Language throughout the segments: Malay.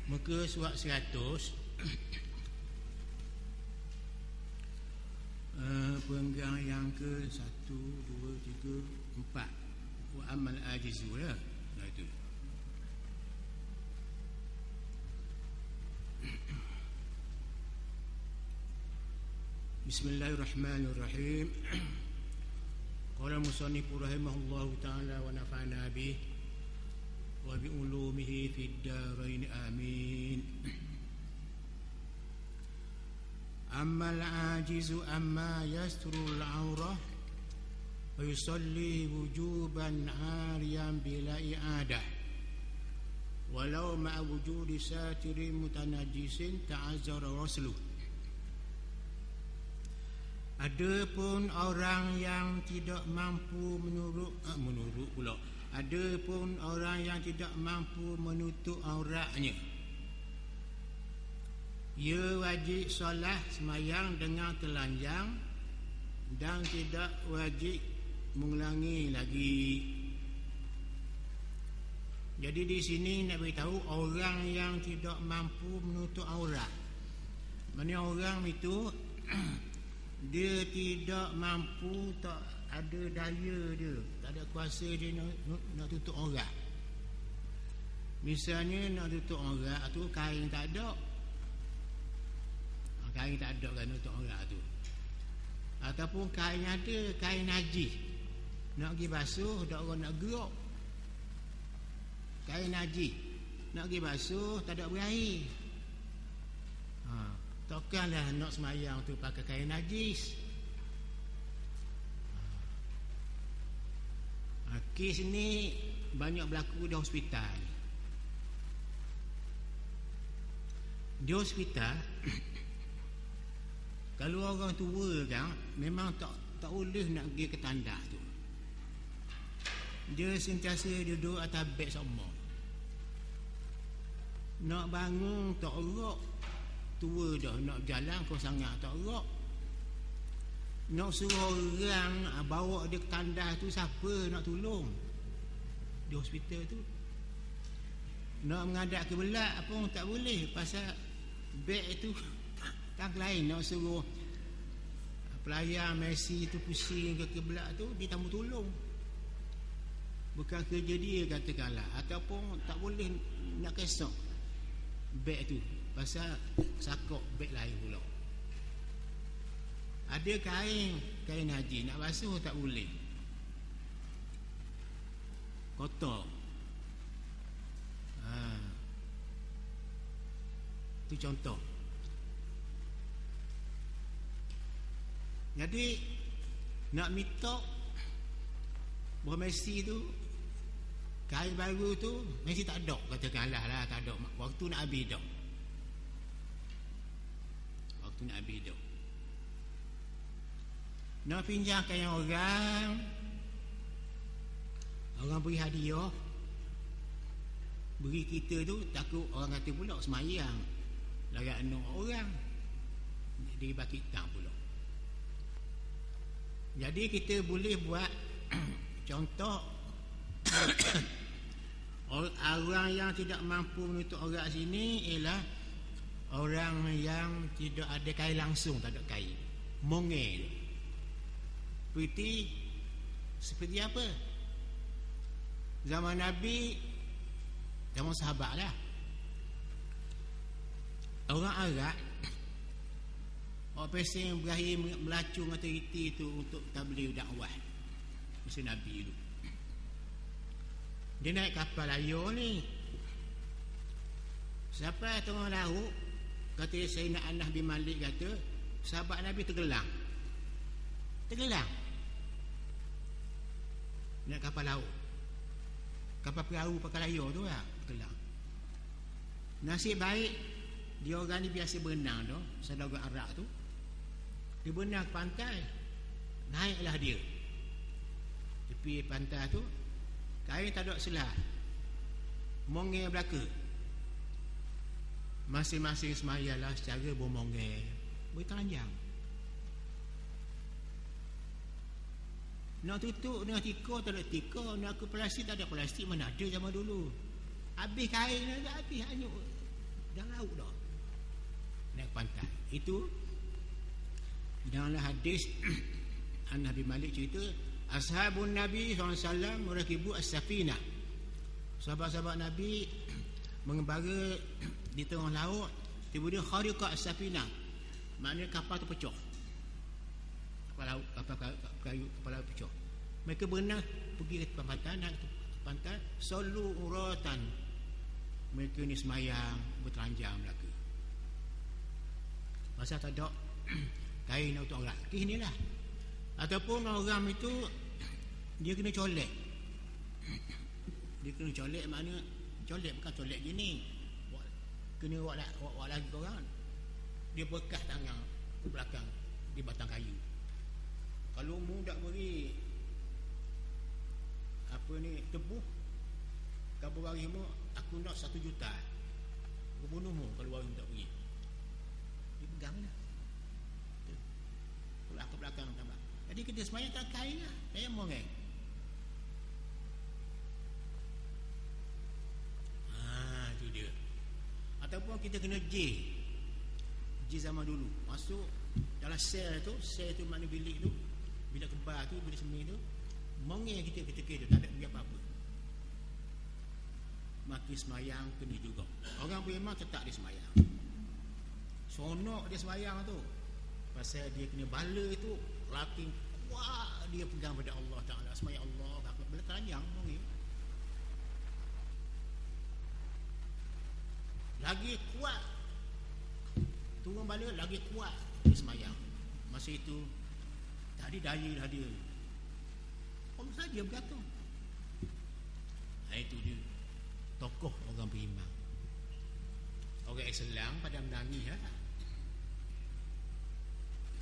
Muka surat 100. Penggang yang ke 1, 2, 3, 4. Wa amal ajizu lah. Nah itu. Bismillahirrahmanirrahim. Qala musannif rahimahullahu ta'ala wa nafa'ana bih wa bi ulumihi fid darain amin. Ammal ajizu amma yastrul aurah wa yusalli wujuban ariyan bila i'adah walau ma'a wujudi satirin mutanajisin ta'azzara rasluh. Adapun orang yang tidak mampu menurut pula. Adapun orang yang tidak mampu menutup auratnya, ia wajib solat semayang dengan telanjang dan tidak wajib mengulangi lagi. Jadi di sini nak beritahu orang yang tidak mampu menutup aurat. Mana orang itu dia tidak mampu, tak ada daya dia, tak ada kuasa dia nak tutup aurat. Misalnya nak tutup aurat tu kain tak ada. Kain tak ada kan tutup aurat tu. Ataupun kain ada, kain najis. Nak pergi basuh, tak orang nak gerak. Kain najis. Nak pergi basuh, tak ada berair. Takkanlah nak semayang tu pakai kain najis. Kes ni banyak berlaku di hospital. Di hospital kalau orang tua kan memang tak boleh nak pergi ke tandas tu. Dia sentiasa duduk atas beg semua. Nak bangun tak erak. Tua dah nak jalan kau sangat tak erak. Nak suruh orang bawa dia ke tandas tu, siapa nak tolong di hospital tu? Nak menghadap ke belak pun tak boleh, pasal beg tu tak lain. Nak suruh pelayan Messi tu pusing ke belak tu, dia tak mau tolong. Bukan kerja dia katakanlah. Ataupun tak boleh nak kesok beg tu, pasal sakok beg lain pula. Ada kain haji nak basuh tak boleh, kotor. Itu contoh. Jadi nak minta buah Messi tu, kain baru tu Messi tak ada, katakanlah lah tak ada. Waktu nak habis dah. Waktu nak habis dah. Nak pinjam kain orang beri hadiah, beri kita tu, takut orang kata pula semayang larat anak orang, dia bagi tang pula. Jadi kita boleh buat contoh. Orang yang tidak mampu menutup aurat sini ialah orang yang tidak ada kain langsung, tak ada kain, mongel. Seperti apa? Zaman Nabi, zaman sahabat lah. Orang Arab, orang pesing berakhir melacung atau riti tu untuk tabligh dakwah masa Nabi dulu. Dia naik kapal layar ni. Siapa tengah laut, kata Sayyidina Anas bin Malik, kata sahabat Nabi tenggelam. Naik kapal laut, kapal perahu pakai layar tu lah, tenggelam. Nasib baik dia orang ni biasa berenang tu, saudagar Arab tu. Dia berenang ke pantai, naiklah dia tepi pantai tu, kain tak ada selah, mongel belaka. Masing-masing semayalah secara bermongel, bertelanjang. Nak tutup dengan tika tak ada tika, nak ke plastik tak ada plastik, mana ada zaman dulu. Habis kain dah, habis hanyut. dah laut dah naik pantai. Itu dalam hadis Nabi Malik cerita, ashabun Nabi SAW merakibu as-safinah, sahabat-sahabat Nabi mengembara di tengah laut, tiba-tiba khariqa as-safinah, maknanya kapal tu pecah, kapal kayu pecah. Mereka berenang pergi ke pantai, naik ke pantai, sallu uratan, mereka ni semayang bertelanjang belaka. Masa tak ada kain untuk orang ni lah, ataupun orang itu dia kena colek. Dia kena colek, maknanya colek bukan colek gini, kena buat lagi ke orang. Dia bekas tangan ke belakang di batang kayu. Kalau mu tak beri apa ni tebuh, kamu bagi mu, aku nak 1 juta, aku bunuh mu kalau bagi mu tak beri. Dia pegang dah, pulang ke belakang tambah. Jadi kita semayang tak kain lah, saya mau kan. Itu dia. Ataupun kita kena J zaman dulu, masuk dalam sel tu mana bilik tu, bilik kebal tu, bilik sembunyi tu, mongel kita ketika tu tak ada bagi apa-apa, maka semayang kena juga. Orang beriman tetap dia semayang, sonok dia semayang tu, pasal dia kena bala tu, laki kuat dia pegang pada Allah Ta'ala, semayang Allah bila telanjang mongel lagi kuat, turun balik lagi kuat dia semayang. Masa itu tak ada daya dah dia, Allah saja berkata. Itu dia tokoh orang beriman. Orang Islam pada menangis ya?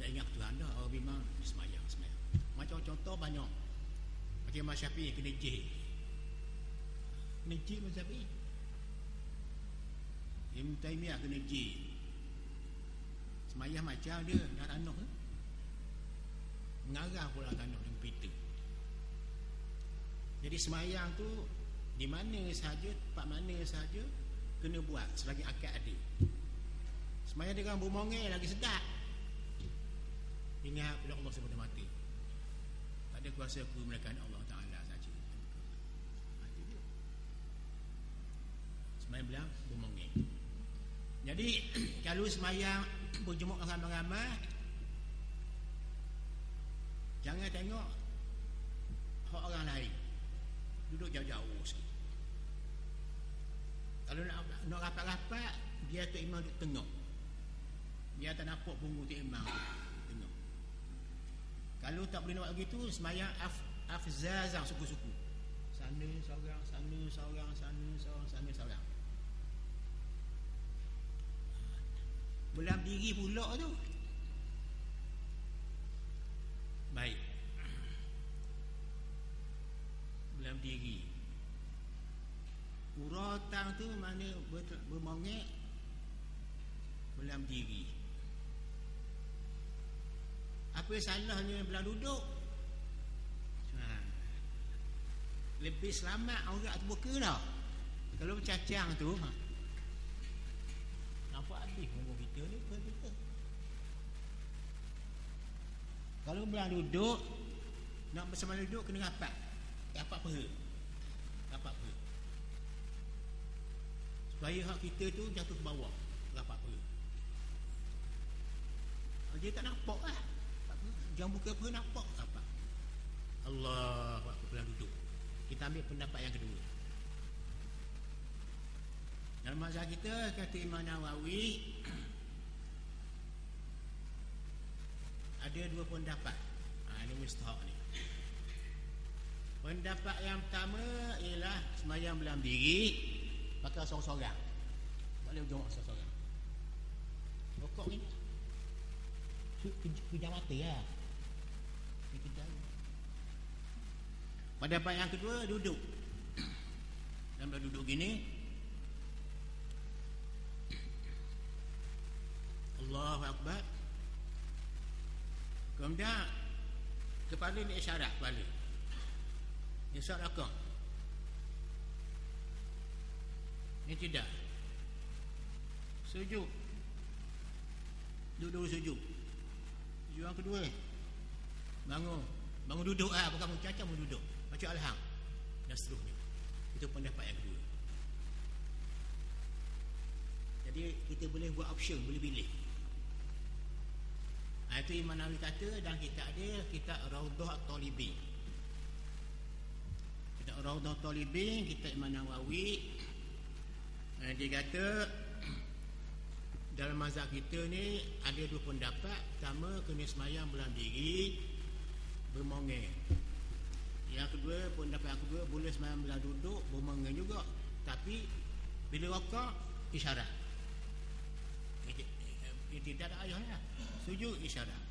Tak ingat Tuhan dah. Orang beriman semayang. Macam contoh banyak. Macam Imam Syafi'i kena J Imam Syafi'i, Ibn Taymiyah kena J. Semayang macam dia nak tanah mengarah pula tanah dengan pita. Jadi semayang tu di mana sahaja, tempat mana sahaja kena buat selagi akal ada. Semayang dengan bermongel lagi sedap. Ingat pada Allah sebelum mati. Tak ada kuasa aku melainkan Allah Ta'ala saja. Semayang bilang bermongel. Jadi kalau semayang berjemuk ramai-ramai, jangan tengok hak orang lain, duduk jauh-jauh sikit. Kalau nak rapat-rapat, dia tu imam duduk tengok, dia tak nampak punggung tu imam tengok. Kalau tak boleh nak buat begitu, semayang afzazang suku-suku, sana seorang, sana seorang, sana seorang, sana seorang. Belam diri pula tu. Baik, belam diri. Uratan tu mana bermongek, belam diri. Apa salahnya belam duduk? Lebih selamat orang tu buka dah. Kalau bercacang tu nampak habis umur kita ni kita. Kalau belah duduk, nak bersama duduk kena rapat peha, supaya hak kita tu jatuh ke bawah, rapat peha. Dia tak nampak lah, jangan buka peha, nampak rapat. Allah waktu belah duduk. Kita ambil pendapat yang kedua. Dalam mazhab kita, kata Imam Nawawi, ada 2 pendapat. Ini mustahak ni. Pendapat yang pertama ialah semayang belam diri, pakai sorang-sorang, boleh berjumpa sorang-sorang. Rokok ni kejam mata lah, kejam. Pendapat yang kedua, duduk. Dan bila duduk gini, Allahu Akbar, kemudian kepala ni isyarat kepala, isyarat belakang ni tidak. Sujud. Duduk sujud. Sujud yang kedua. Bangun duduk bukan bangun cacat, bangun duduk. Baca alham. Dan seterusnya. Itu pendapat yang kedua. Jadi kita boleh buat option, boleh pilih. Itu Imam Nawawi kata dalam kitab dia, kitab Raudhah At-Talibin. Kitab Raudhah At-Talibin, kitab Imam Nawawi, dia kata dalam mazhab kita ni ada dua pendapat. Pertama, kena semayang belah diri bermongeng. Yang kedua, pendapat yang kedua, boleh semayang belah duduk bermongeng juga, tapi bila rokok isyarat. Tidak ada ayah lah. Sujud isyarat.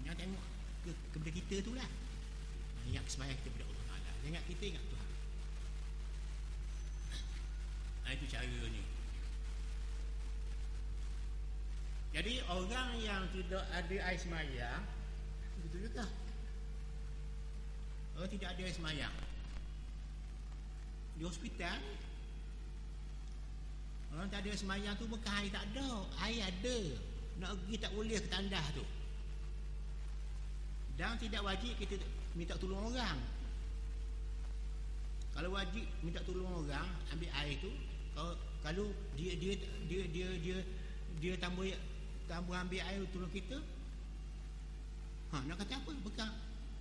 Jangan tengok kepada kita tu lah. Ingat semayang kita kepada Allah Ta'ala. Ingat kita, ingat Tuhan. Itu cara ni. Jadi orang yang tidak ada air semayang, betul juga. Orang tidak ada air semayang di hospital, orang tak ada semayang tu bukan air tak ada, air ada, nak pergi tak boleh ke tandas tu. Dan tidak wajib kita minta tolong orang. Kalau wajib minta tolong orang ambil air tu, kalau dia tambah ambil air tolong kita, nak kata apa? Bukan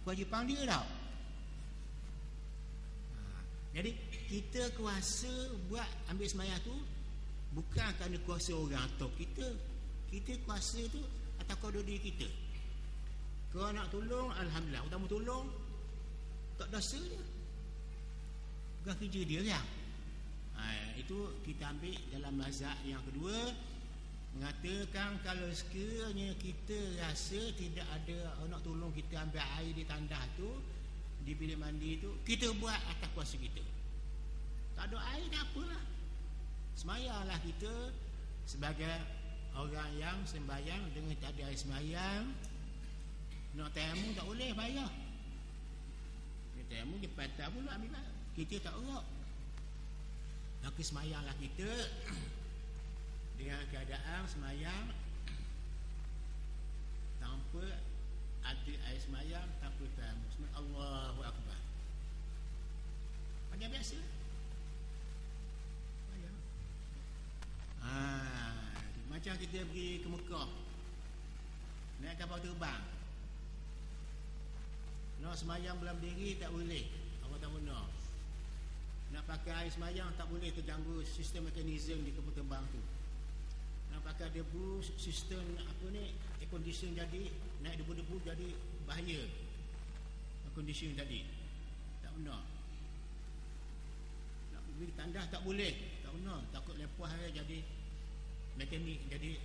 kewajipan dia tau. Jadi kita kuasa buat ambil semayang tu bukan kerana kuasa orang atau kita kuasa tu atas kuasa diri kita. Kalau nak tolong, alhamdulillah, utama tolong, tak dosa dia, bukan kerja dia kan. Itu kita ambil dalam mazhab yang kedua, mengatakan kalau sekiranya kita rasa tidak ada nak tolong kita ambil air di tandas tu, di bilik mandi tu, kita buat atas kuasa kita. Tak ada air, tak apalah, semayanglah kita sebagai orang yang sembahyang dengan tak ada air semayang. Nak tayamum tak boleh, bayar. Nak tayamum dia patah pula ambil bayar. Kita tak erak. Maka semayanglah kita dengan keadaan semayang tanpa ada air semayang, tanpa tayamum. Allahu Akbar. Macam biasa. Macam kita pergi ke Mekah, naik kapal terbang, nak semayang belam diri tak boleh, awak tak benar. Nak pakai air semayang tak boleh, terganggu sistem mekanisme di kapal terbang tu. Nak pakai debu, sistem apa ni, air condition jadi, naik debu-debu jadi bahaya. Air condition tadi tak benar. Nak pergi tandas tak boleh, tak benar, takut lepas jadi mekanik, jadi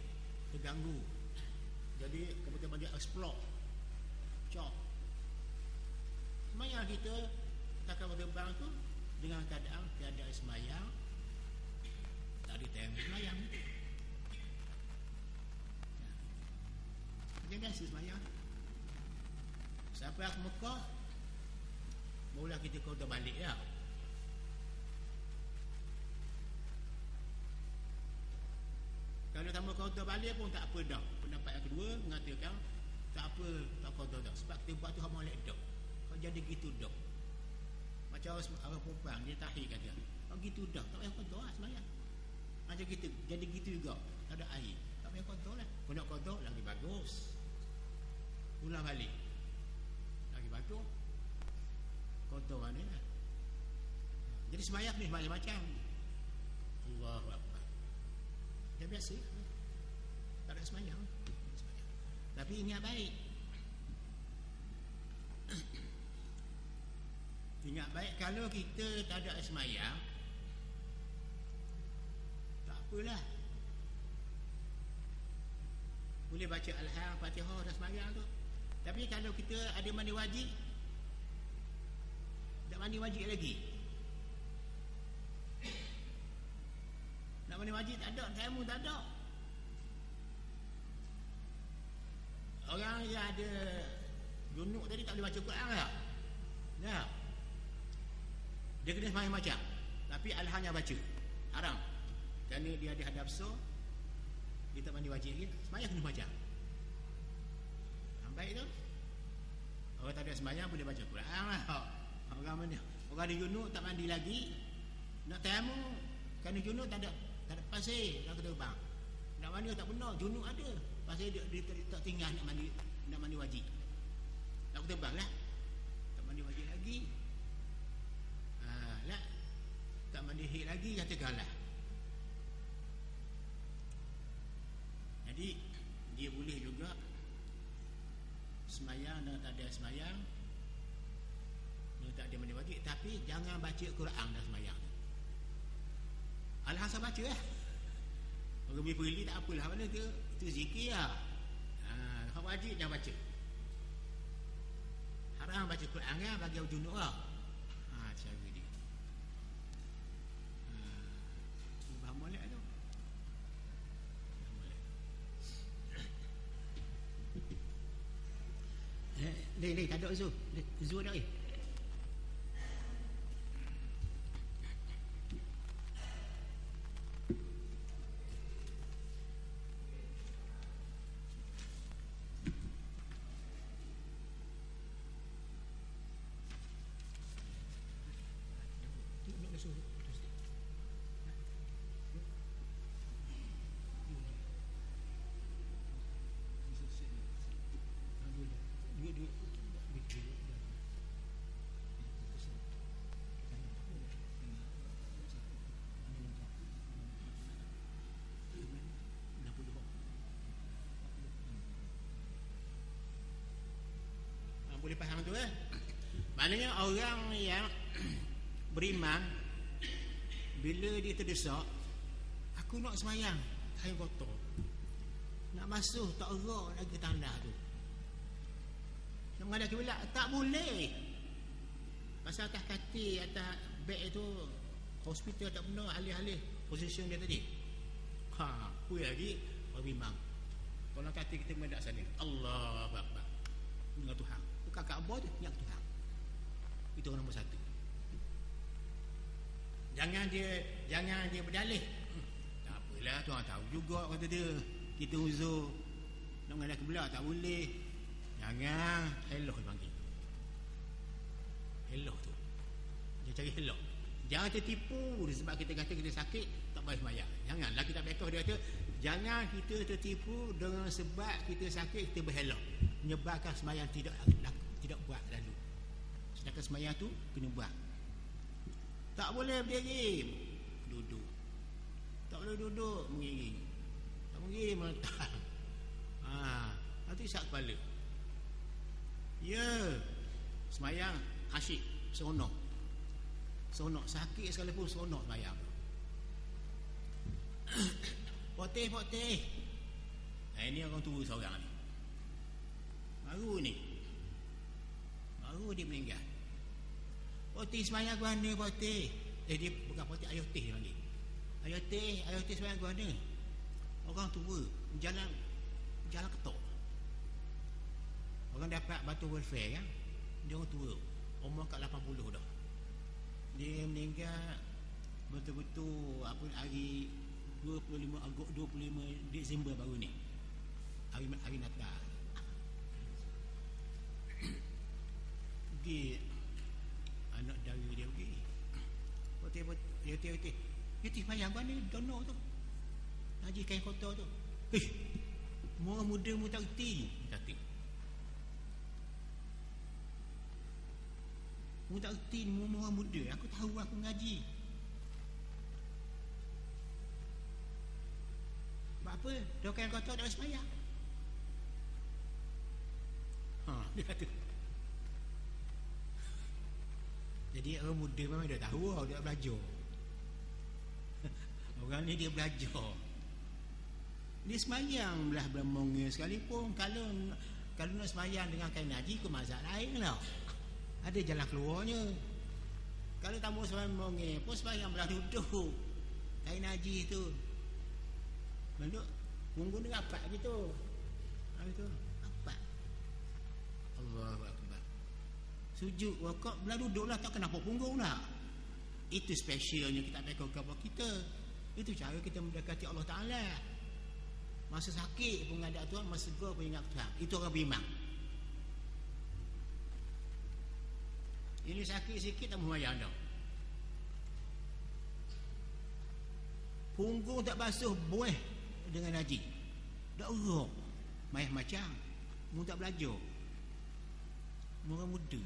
terganggu, jadi kapal dia explode, cok. Semayang kita tak kapal terbang tu dengan keadaan tiada semayang, tak ada tayang semayang. Macam biasa semayang. Sampai ke Mekah, barulah kita kau balik ya. Kalau tambah kauta balik pun tak apa dah. Pendapat yang kedua mengatakan tak apa, tak kauta dah. Sebab kita buat tu hak molek dah. Kau jadi gitu dah. Macam orang perempuan dia tahir kata, kau gitu dah, tak payah kauta lah semayang. Macam kita jadi gitu juga, tak ada air, tak payah kauta lah. Kau nak kauta lagi bagus, ulang balik lagi bagus. Kauta mana lah. Jadi semayang ni macam-macam. Allahu Akbar. Dia biasa, tak ada semayang. Tapi ingat baik, ingat baik, kalau kita tak ada semayang, tak apalah, boleh baca Al-Ham, Fatihah dan semayang tu. Tapi kalau kita ada mandi wajib, tak mandi wajib lagi. Nak mandi wajib tak ada, tayamum tak ada. Orang yang ada junuk tadi tak boleh baca Quran tak? Tak. Dia kena semayang macam Tapi alhannya baca haram. Kerana dia ada hadap so, dia tak mandi wajib lagi, sembahyang kena baca. Baik tu. Orang tak ada sembahyang boleh baca Quran lah. Orang mana? Orang ada junub tak mandi lagi, nak tayamum kerana junub tak ada pasir nak terbang. Nak mandi tak benar, junub ada. Pasir dia tak tinggal nak mandi wajib. Nak terbang lah. Tak mandi wajib lagi. Lah. Tak mandi hid lagi katakanlah. Jadi dia boleh juga semayang dan tak ada semayang, dia tak ada mandi wajib, tapi jangan baca Quran dalam semayang. Alhamdulillah baca lah. Orang boleh pergi tak apalah, mana tu itu zikir lah. Hak wajib jangan baca. Haram baca Quran kan bagi orang junub lah. Cara dia. Faham boleh tu. Leh tak ada Zu ada ni. Boleh faham tu maknanya orang yang beriman bila dia terdesak, aku nak semayang air kotor, nak masuk tak erak lagi tanda tu, nak menghadap kiblat tak boleh. Pasal atas katil, atas beg tu hospital tak benar, alih-alih position dia tadi. Apa lagi orang beriman kalau katil kita menghadap sana, Allahu Akbar dengan Tuhan, bukan Kaabah je, yang Tuhan. Itu orang nombor satu. Jangan dia berdalih. Tak apalah, Tuhan tahu juga kata dia. Kita uzur nak menghadap kiblat tak boleh. Jangan hello panggil. Hello tu. Dia cari hello. Jangan tertipu sebab kita kata kita sakit tak boleh sembahyang. Janganlah kita bekoh, dia kata jangan kita tertipu dengan sebab kita sakit kita berhelak, menyebabkan sembahyang tidak buat lalu. Sedangkan sembahyang tu kena buat. Tak boleh berdiri, duduk. Tak boleh duduk mengiring. Tak mengiring meletak. Nanti sak kepala. Ya, sembahyang asyik, seronok. Seronok, sakit sekalipun seronok sembahyang. Poteh. Ini orang tua seorang ni. Baru dia meninggal. Poteh sembahyang ke mana poteh? Dia bukan poteh, ayah teh dia panggil. Ayah teh sembahyang ke mana? Orang tua, jalan ketok. Orang dapat batu welfare kan? Dia orang tua, umur kat 80 dah. Dia meninggal betul-betul hari 25 Disember baru ni. Hari Natal. Pergi anak dara dia pergi. Poteh. Dia sembahyang mana donor tu. Haji kain kotor tu. Orang muda mu tak reti. Kata. Mu tak reti, mu orang muda. Aku tahu aku ngaji. Sebab apa? Dia kain kotor tak sembahyang. Dia kata. Jadi orang muda memang dia tahu, dia belajar. Orang ni dia belajar. Dia sembahyang belah Belamongnya sekalipun. Kalau nak sembahyang dengan kain haji, ke mazhab lain lah. Ada jalan keluarnya. Kalau tamu sembahyang Belamongnya pun sembahyang belah duduk kain haji tu. Duduk punggung dia rapat gitu. Itu rapat. Allahu Akbar. Sujud wakaf belah duduk lah, tak kenapa punggung lah. Itu specialnya kita pakai kepada kita. Itu cara kita mendekati Allah Ta'ala. Masa sakit pun ada Tuhan, masa segar pun ingat Tuhan. Itu orang beriman. Ini sakit sikit tak memayang dah. Punggung tak basuh buih dengan haji. Tak uruk. Mayah macam. Mu tak belajar. Orang muda.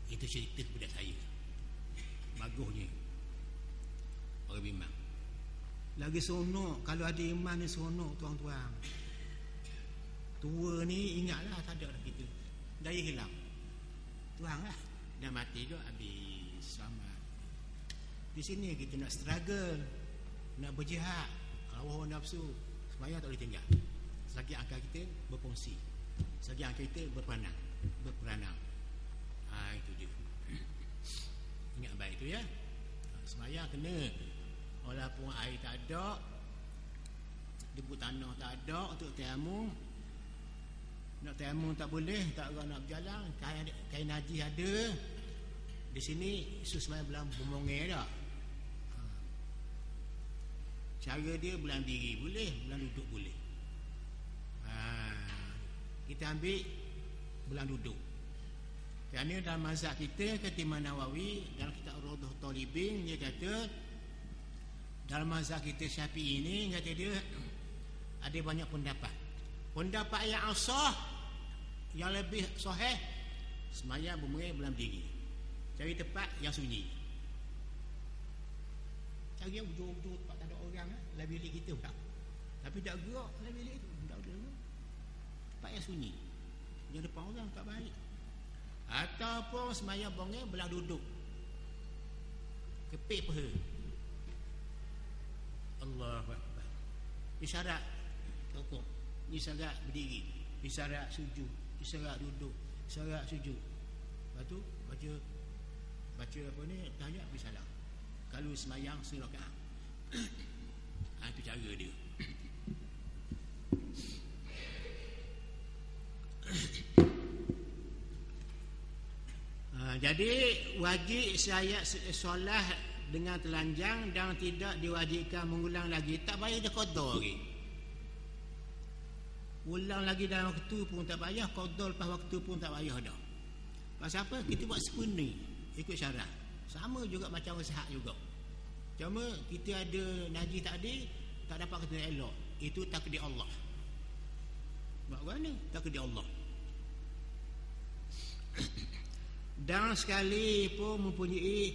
Itu cerita kepada saya. Bagusnya orang bimbang. Lagi seronok kalau ada iman ni, seronok tuan-tuan. Tua ni ingatlah tak ada dah kita. Daya hilang. Tuang lah. Dah mati tu habis. Selamat. Di sini kita nak struggle, nak berjihad, hawa nafsu. Semaya tak boleh tinggal. Selagi akal kita berfungsi, selagi akal kita berperanang. Itu dia. Ingat baik tu ya. Semaya kena. Walaupun air tak ada, debu tanah tak ada untuk tayamum. Nak tayamum tak boleh, tak orang nak berjalan, kain najis ada. Di sini semaya belah bermongai dah. Cara dia belah diri boleh, belah duduk boleh. Kita ambil belah duduk. Kerana dalam mazhab kita, kata Imam Nawawi dalam kitab Rawdah Talibin, dia kata dalam mazhab kita Syafi'i ini, kata dia ada banyak pendapat. Pendapat yang asah, yang lebih sahih, semaya bermuai belah diri. Cari tempat yang sunyi. Cari yang ujung-ujung tempat tak ada orang, lah bilik kita pula. Tapi tak gerak lah bilik tu, tak ada. Tempat yang sunyi. Yang depan orang tak baik. Ataupun semaya bongai belah duduk, kepik peha. Allahu Akbar. Isyarat rukuk, isyarat berdiri, isyarat sujud, isyarat duduk, isyarat sujud. Lepas tu baca apa ni, tahiyat habis salam. Kalau semayang serakaat. Itu cara dia. Jadi wajib saya solat dengan telanjang dan tidak diwajibkan mengulang lagi. Tak payah dia qada lagi. Ulang lagi dalam waktu pun tak payah, qada lepas waktu pun tak payah dah. Pasal apa? Kita buat sepenuh ikut syarat. Sama juga macam orang sihat juga. Cuma kita ada najis tak ada, tak dapat kata elok. Itu takdir Allah. Buat mana? Takdir Allah. Dan sekali pun mempunyai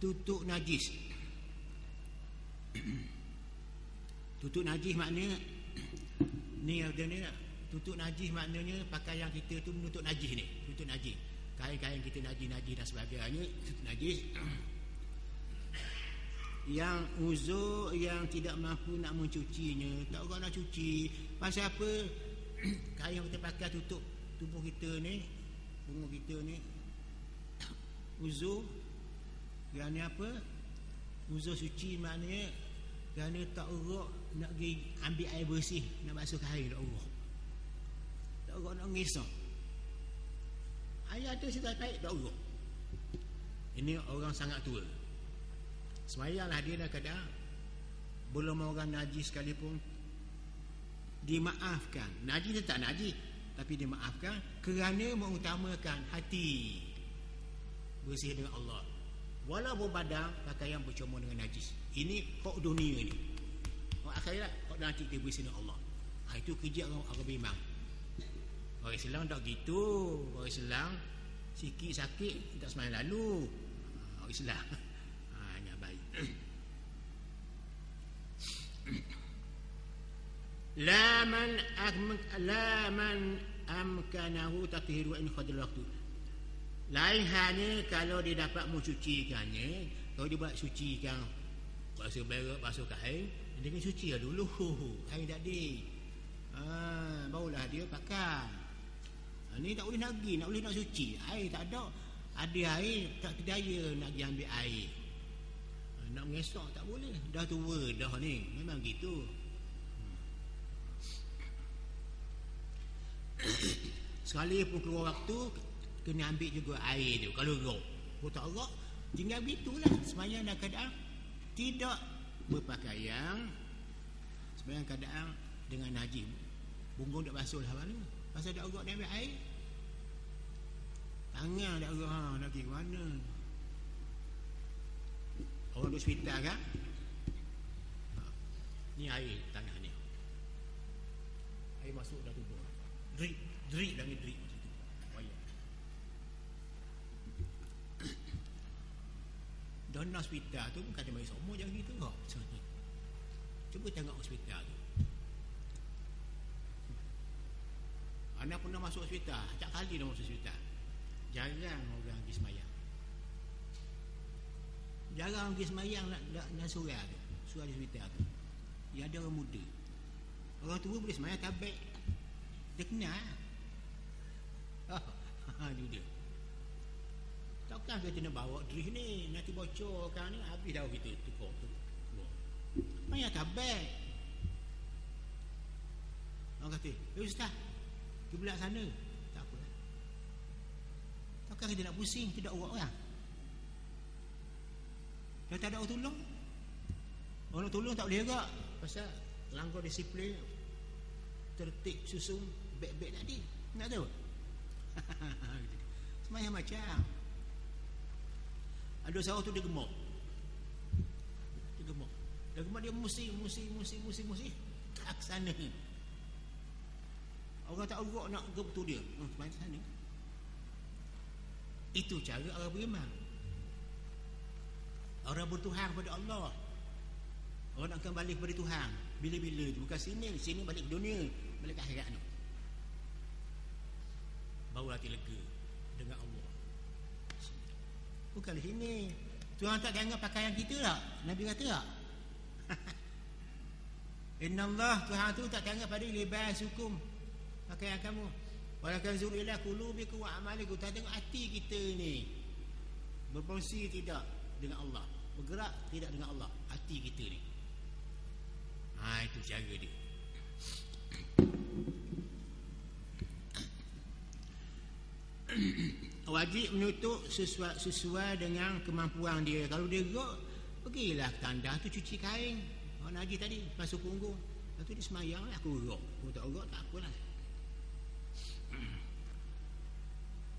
tutup najis. Tutup najis maknanya ni ada ni, tutup najis maknanya pakaian kita tu menutup najis ni, tutup najis. Kain-kain kita najis dan sebagainya, tutup najis. Yang uzur yang tidak mampu nak mencucinya, tak orang nak cuci. Pasal apa? Kain yang kita pakai tutup tubuh kita ni, bunga kita ni, uzur kerana apa? Uzur suci maknanya kerana tak urut nak pergi ambil air bersih, nak basuh kain, tak urut, tak urut nak ngisah. Air ada situ baik, tak urut. Ini orang sangat tua. Semayanglah dia dah kadang belum orang najis sekalipun dimaafkan. Najis dia tak najis, tapi dimaafkan kerana mengutamakan hati bersih dengan Allah. Walaupun badan pakaian bercumur dengan najis. Ini hak dunia ni. Hak akhirat, hak nanti dia bersih dengan Allah. Itu kerja orang beriman. Orang Islam tak gitu. Orang Islam sikit sakit tak sembahyang lalu. Orang Islam hanya baik. La man amkanahu tathiru in khadal waktu. Lain hanya kalau dia dapat mencucikannya. Kalau dia buat sucikan, basuh berak, basuh kain, dia kena suci lah dulu. Kain tak ada, barulah dia pakai. Ni tak boleh nak pergi, nak boleh nak suci. Air tak ada, ada air tak kedaya nak pergi ambil air. Nak mengesok tak boleh, dah tua dah ni, memang gitu. sekali pun keluar waktu kena ambil juga air tu kalau roh. Kata Allah tinggal begitulah sembahyang dalam keadaan tidak berpakaian, sembahyang keadaan dengan najis, punggung tak basuh lah mana pasal dak urat dia ambil air, tangan dak urat nak pergi mana. Orang duduk hospital kan, ni air tangan ni, air masuk dah tubuh, drip lagi drip macam tu. Dona hospital tu bukan dia bagi semua jangan gitu kok. Cuba tengok hospital tu. Anak pernah masuk hospital, acak kali dah masuk hospital. Jarang orang pergi semayang. Jarang pergi semayang nak surah tu. Surah di hospital tu. Ya ada orang muda. Orang tua boleh semayang tabik. Dia kenal. Itu dia. Takkan kita nak bawa drih ni, nanti bocorkan ni, habis dah kita tukar tu. Semayang tabik. Orang kata, Ustaz, kiblat sana. Tak apa. Takkan kita nak pusing, tidak urat orang. Kalau tak ada orang tolong, orang tolong tak boleh gerak. Pasal langgar disiplin, tertib susun beg-beg tadi. Nak tahu? Semayang macam ada seorang tu dia gemuk. Dia gemuk dia musi tak sana. Orang tak urat nak ke betul dia. Semayang sana. Itu cara orang beriman. Orang bertuhan kepada Allah. Orang nak kembali kepada Tuhan. Bila-bila je. Bukan sini balik ke dunia, balik ke akhirat ni. Baru hati lega dengan Allah. Bukan di sini. Tuhan tak tengok pakaian kita tak? Nabi kata tak? Inna Allah, Tuhan tu tak tengok pada libasukum, pakaian kamu. Walakan zur ila qulubikum wa amalikum. Tak tengok hati kita ni. Berfungsi tidak dengan Allah, bergerak tidak dengan Allah, hati kita ni. Itu cara dia. Wajib menutup sesuai dengan kemampuan dia. Kalau dia gerak, pergilah ke tandas tu cuci kain. Orang najis tadi basuh punggung. Lepas tu dia semayang lah. Aku gerak, aku tak gerak tak apalah.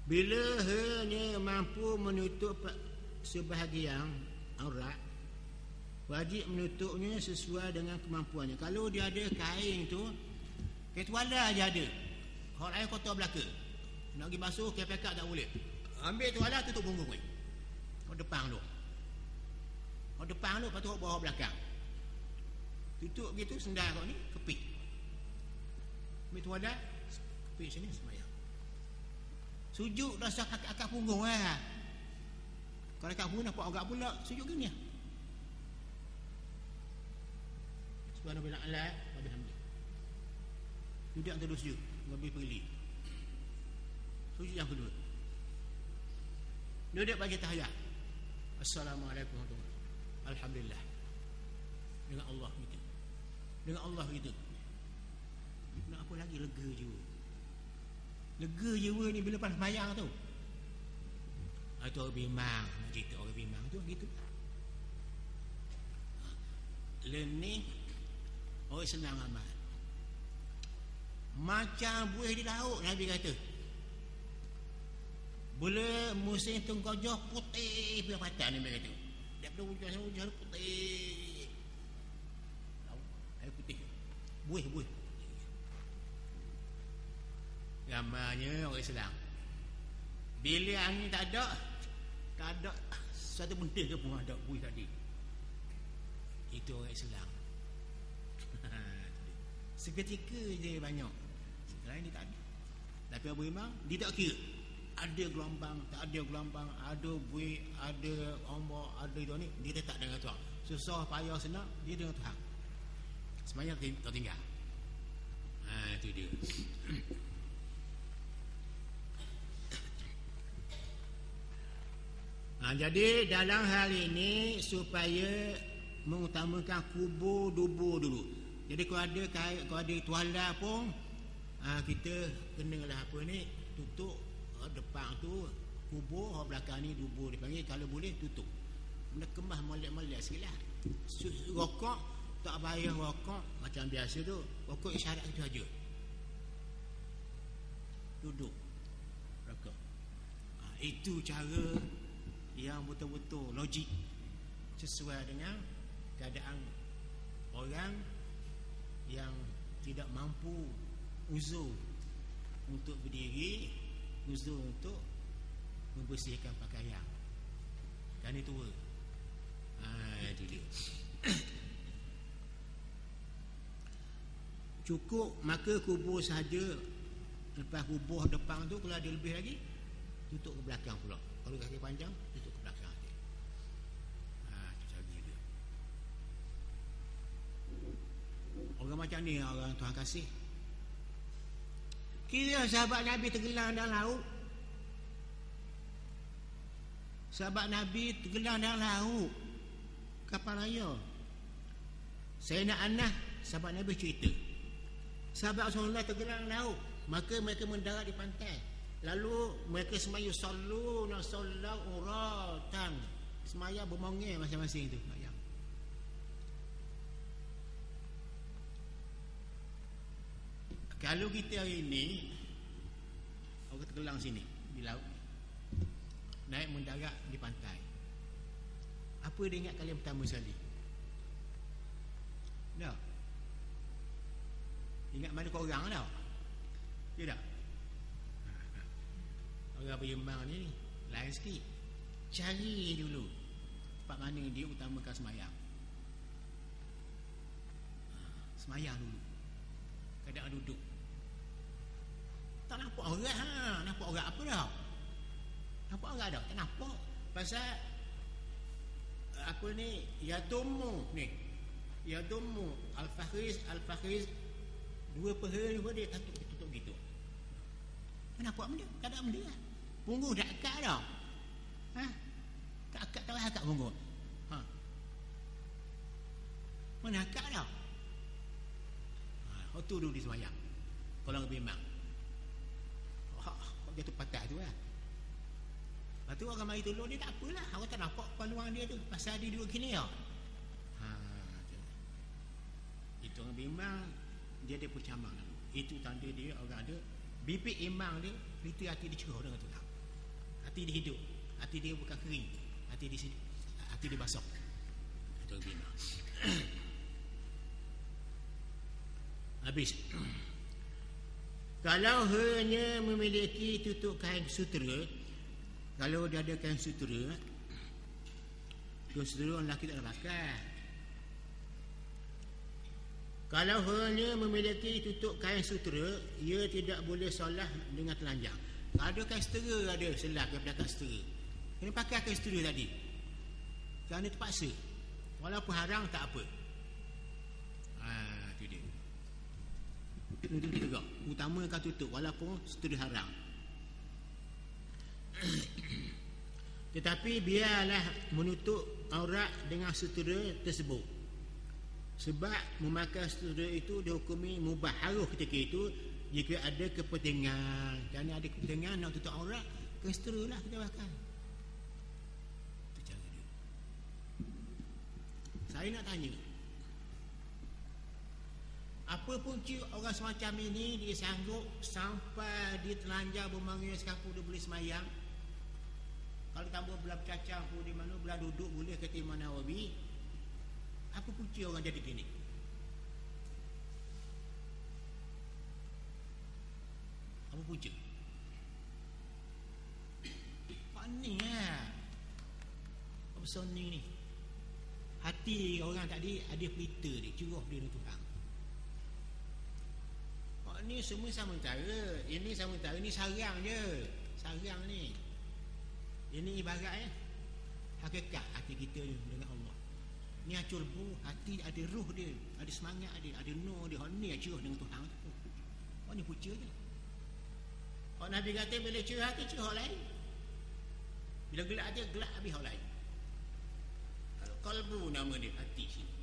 Bila hanya mampu menutup sebahagian aurat, wajib menutupnya sesuai dengan kemampuannya. Kalau dia ada kain tu, kain tuala je ada, orang lain kotor belaka, nak pergi basuh kain pekat tak boleh. Ambil tuala tutup punggung ni, orang depan tu, lepas tu bawah belakang, tutup gitu sendal kau ni kepit. Ambil tuala kepit sini semayang. Sujud dah sah akak punggung lah. Kalau akak punggung nampak agak pula, sujud gini lah. Subhanallah ala wa bihamdih. Sujud yang kedua sujud, lebih perli. Sujud yang kedua. Duduk bagi tahiyat. Assalamualaikum warahmatullahi wabarakatuh. Alhamdulillah. Dengan Allah gitu. Dengan Allah gitu. Nak apa lagi, lega jiwa. Lega jiwa ni bila pas sembahyang tu. Itu orang bimbang, nak cerita orang bimbang tu gitu. Lenih orang senang amal. Macam buih di laut, Nabi kata. Bila musim tengkojoh putih punya patah, Nabi kata. Daripada wujud putih. Air putih. Buih. Gambarnya orang Islam. Bila angin tak ada satu benda ke pun ada buih tadi. Itu orang Islam. Seketika je banyak. Sekarang ni tak ada. Tapi Abu Imam dia tak kira. Ada gelombang, tak ada gelombang, ada buih, ada ombak, ada itu ni, dia tetap dengan Tuhan. Susah payah senang, dia dengan Tuhan. Semayang tertinggal. Itu dia. Jadi dalam hal ini supaya mengutamakan kubur dubur dulu. Jadi kalau ada tuala pun kita kenalah apa ni, tutup depan tu kubur, belakang ni dubur dipanggil. Kalau boleh tutup, benda kembah molek-molek sikit lah. Rokok tak bayar rokok macam biasa tu, rokok isyarat itu aja, duduk rokok. Itu cara yang betul-betul logik, sesuai dengan keadaan orang yang tidak mampu uzur untuk berdiri, uzur untuk membersihkan pakaian, kerana tua. Itu dia. Cukup maka kubur saja. Lepas kubur depan tu, kalau ada lebih lagi, tutup ke belakang pula. Kalau kaki panjang, tutup ke belakang dia. Itu cara dia. Orang macam ni orang Tuhan kasih. Kira sahabat Nabi tenggelam dalam laut. Sahabat Nabi tenggelam dalam laut, kapal raya. Sayyidina Anas, sahabat Nabi cerita, sahabat Rasulullah tenggelam laut, maka mereka mendarat di pantai. Lalu mereka semaya sallu na sallau uratan, semaya bermongel masing-masing itu. Kalau kita hari ini orang tenggelam sini di laut, naik mendarat di pantai, apa dia ingat kali yang pertama sekali? Dah ingat mana korang dah? Ya tak? Orang berimbang ni lain sikit. Cari dulu tempat mana dia utamakan semayang. Semayang dulu, keadaan duduk. Tak nampak orang. Nampak orang apa dah? Nampak orang dah? Tak nampak. Pasal apa ni, Yadumu ni, Yadumu Al-Fakhriz dua peha ni pun dia tutup gitu. Nampak benda? Keadaan benda lah. Punggung dah akak dah. Tak akak, tak akak punggung. Mana akak dah? Tu dulu di semayang. Kalau lebih memang jatuh patah tu lah. Lepas tu orang mari tolong dia, tak apalah, orang tak nampak peluang dia tu, pasal dia duduk gini tau. Itu orang bimbang, dia ada percamang. Itu tanda dia orang ada bibit imbang dia, itu hati dia cerah dengan Tuhan. Hati dia hidup, hati dia bukan kering, hati dia basah. Itu orang bimbang. Habis. Kalau hanya memiliki tutup kain sutera, kalau dia ada kain sutera, orang lelaki tak ada pakai. Kalau hanya memiliki tutup kain sutera, ia tidak boleh solat dengan telanjang. Kalau ada kain sutera, ada selat ke belakang sutera, kena pakai kain sutera tadi, kerana terpaksa. Walaupun haram tak apa. Itu dia. Tutup juga, utamakan tutup walaupun sutera haram. Tetapi biarlah menutup aurat dengan sutera tersebut, sebab memakai sutera itu dihukumi mubah, harus ketika itu jika ada kepentingan. Kerana ada kepentingan nak tutup aurat, ke sutera lah kita pakai. Itu cara dia. Saya nak tanya, apa punca orang semacam ini dia sanggup sampai dia telanjang bermanggil sekapur dia boleh semayang? Kalau tambah belah bercacang pun di mana, belah duduk boleh kata Imam Nawawi. Apa punca orang jadi gini? Apa punca? Pak ni lah, apa soni ni? Hati orang tadi ada pelita dia, curah dia dengan Tuhan. Ni semua sementara. Ini sementara, ni sarang je. Sarang ni, ini ibarat hakikat hati kita dengan Allah. Ni acur bu, hati ada ruh dia, ada semangat dia, ada nur dia. Ni curah dengan Tuhan tu. Ni puca je. Nabi kata bila curah hati, curah lain. Bila gelak dia, gelak habis orang lain. Kalau kalbu nama dia, hati sini,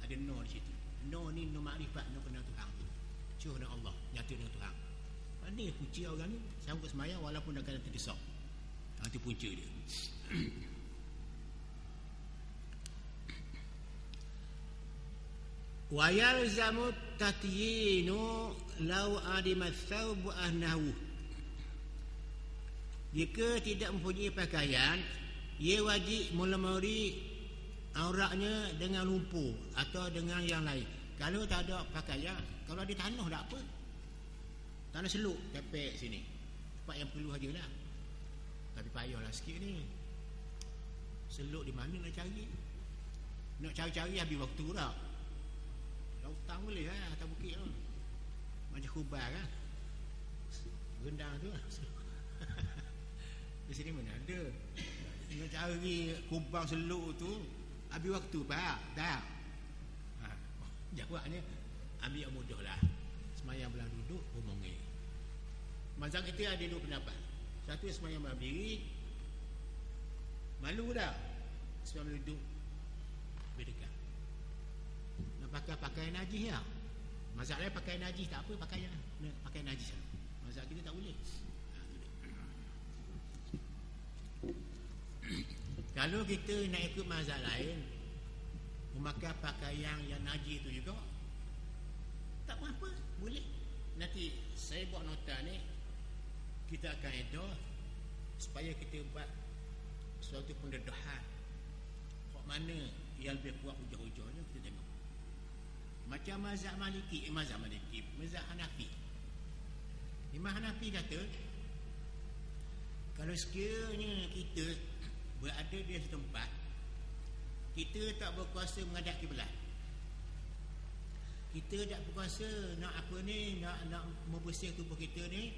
ada nur di situ. Nur ni nur makrifat, nur kenal Tuhan. Curah dengan Allah, nyata dengan Tuhan. Ni punca orang ni sanggup semayang walaupun dah kena terdesak. Itu punca dia. Wa yalzamu tatyinu law adima thawb ahnahu. Jika tidak mempunyai pakaian, ia wajib melemari auratnya dengan lumpur atau dengan yang lain. Kalau tak ada pakaian, kalau di tanah tak apa. Tanah seluk tepek sini. Tempat yang perlu sajalah. Tapi payahlah sikit ni. Seluk di mana nak cari? Nak cari-cari habis waktu tak? Lautan boleh lah, atas bukit lah. Macam Kubar kan. Rendang tu lah. Di sini mana ada. Nak cari kubang seluk tu habis waktu pak? Tak. Jawabnya ambil yang mudah lah. Semayang belah duduk ngomongin. Mazhab kita ada dua pendapat. Satu semayang belah berdiri, malu dah semayang duduk berdekat. Nak pakai pakaian najis lah. Mazhab lain pakai najis tak apa, pakai najis lah. Mazhab kita tak boleh. Kalau kita nak ikut mazhab lain, memakai pakaian yang najis tu juga tak apa-apa, boleh. Nanti saya buat nota ni, kita akan edah supaya kita buat suatu pendedahan kok mana yang lebih kuat hujah-hujahnya, kita tengok. Macam mazhab Maliki, mazhab Hanafi. Imam Hanafi kata, kalau sekiranya kita berada di setempat, kita tak berkuasa menghadap kiblat, kita tak berkuasa nak apa ni, nak membersih tubuh kita ni,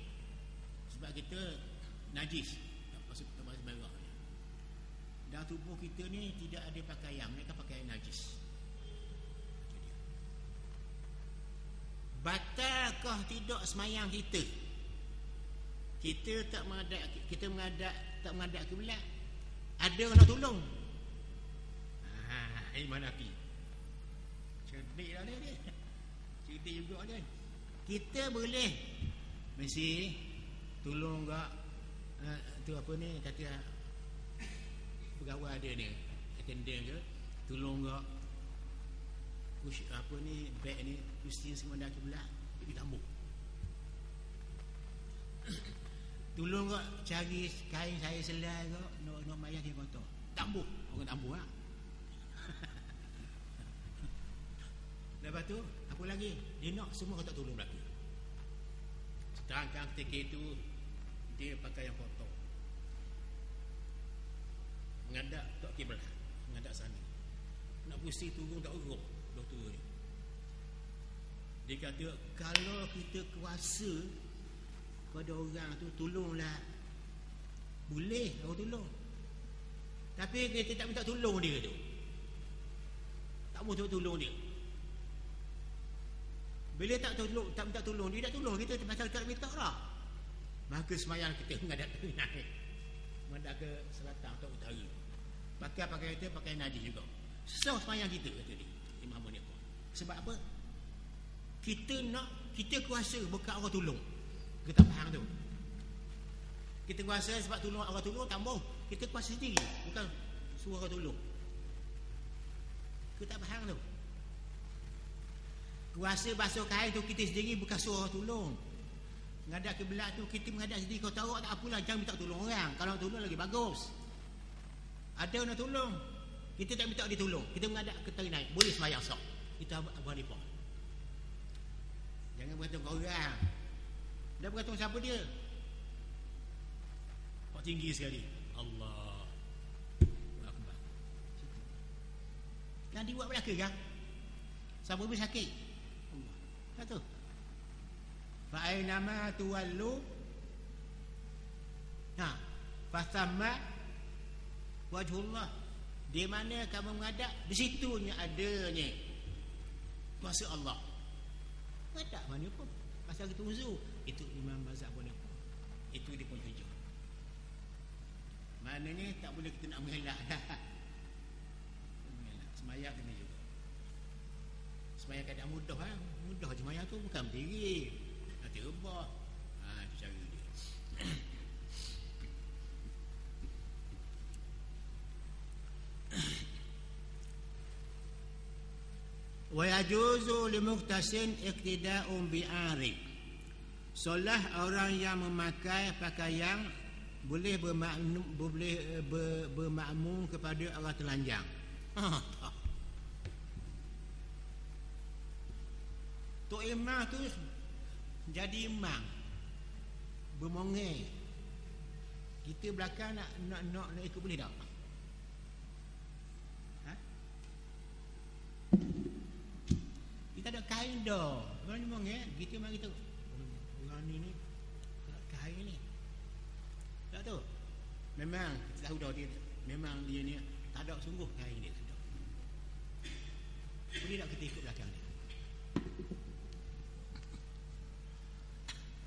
sebab kita najis, tak masuk merah ni. Dan tubuh kita ni tidak ada pakaian, mereka pakai najis. Batalkah tidak semayang kita? Kita tak menghadap kiblat, ada orang nak tolong. Iman api cerdik lah dia. Cerdik juga dia. Kita boleh mesti tolong gak tu apa ni, kata pegawai dia ni, attendant ke, tolong gak push apa ni, beg ni pusing semua kiblat, pergi tambuk. Tolong gak cari kain saya selai gak nak mayang dia kotor, tambuk, orang tambuk lah. Lepas tu apa lagi? Dia nak semua kau tak tolong lagi. Sedangkan ketika itu dia pakai yang kotor, menghadap tak kiblat, menghadap sana, nak pusing turun tak urut doktor ni. Dia kata kalau kita kuasa pada orang tu, tolonglah, boleh orang tolong. Tapi kita tak minta tolong dia tu, tak mahu tolong dia. Bila tak minta tolong dia, tak tolong kita pasal tak minta lah. Maka semayang kita menghadap ke naik, menghadap ke selatan atau utara. Pakai kita pakai najis juga. Susah semayang kita, kata dia, Imam Hanifah. Sebab apa? Kita kuasa bukan orang tolong. Kita tak faham tu. Kita kuasa sebab tolong orang tolong, tak mahu. Kita kuasa sendiri, bukan suruh orang tolong. Kita tak faham tu. Kuasa basuh kain tu kita sendiri, bukan suruh orang tolong. Menghadap kiblat tu kita menghadap sendiri. Kau tahu tak apalah, jangan minta tolong orang. Kalau nak tolong lagi bagus. Ada nak tolong, kita tak minta dia tolong, kita menghadap ke tari naik, boleh semayang sok. Kita Abu Hanifah. Jangan bergantung ke orang. Dah bergantung siapa dia. Kau tinggi sekali. Allah Akbar. Yang dibuat belaka kan? Siapa pun sakit. Allah. Kata fa ainama tuwallu fasamma wajhullah. Di mana kamu menghadap, di situnya adanya kuasa Allah. Tak mana pun. Pasal kita uzur, itu Imam Mazhab boleh. Itu dia pun hujah. Maknanya tak boleh kita nak mengelak. Semayang kena juga. Semayang keadaan mudah kan? Mudah je semayang tu, bukan berdiri, nanti rebah. Wa yajuzu limuhtasin iqtida'un bi'arif. Solah orang yang memakai pakaian boleh bermakmum kepada orang telanjang. Tok imam tu jadi imam bermongel, kita belakang nak ikut boleh tak? Kita ada kain dah. Orang ni mongel, kita mari tahu. Orang ni tak kain ni. Tak tahu. Memang kita tahu dah dia. Memang dia ni tak ada sungguh kain dia. Boleh tak kita ikut belakang dia?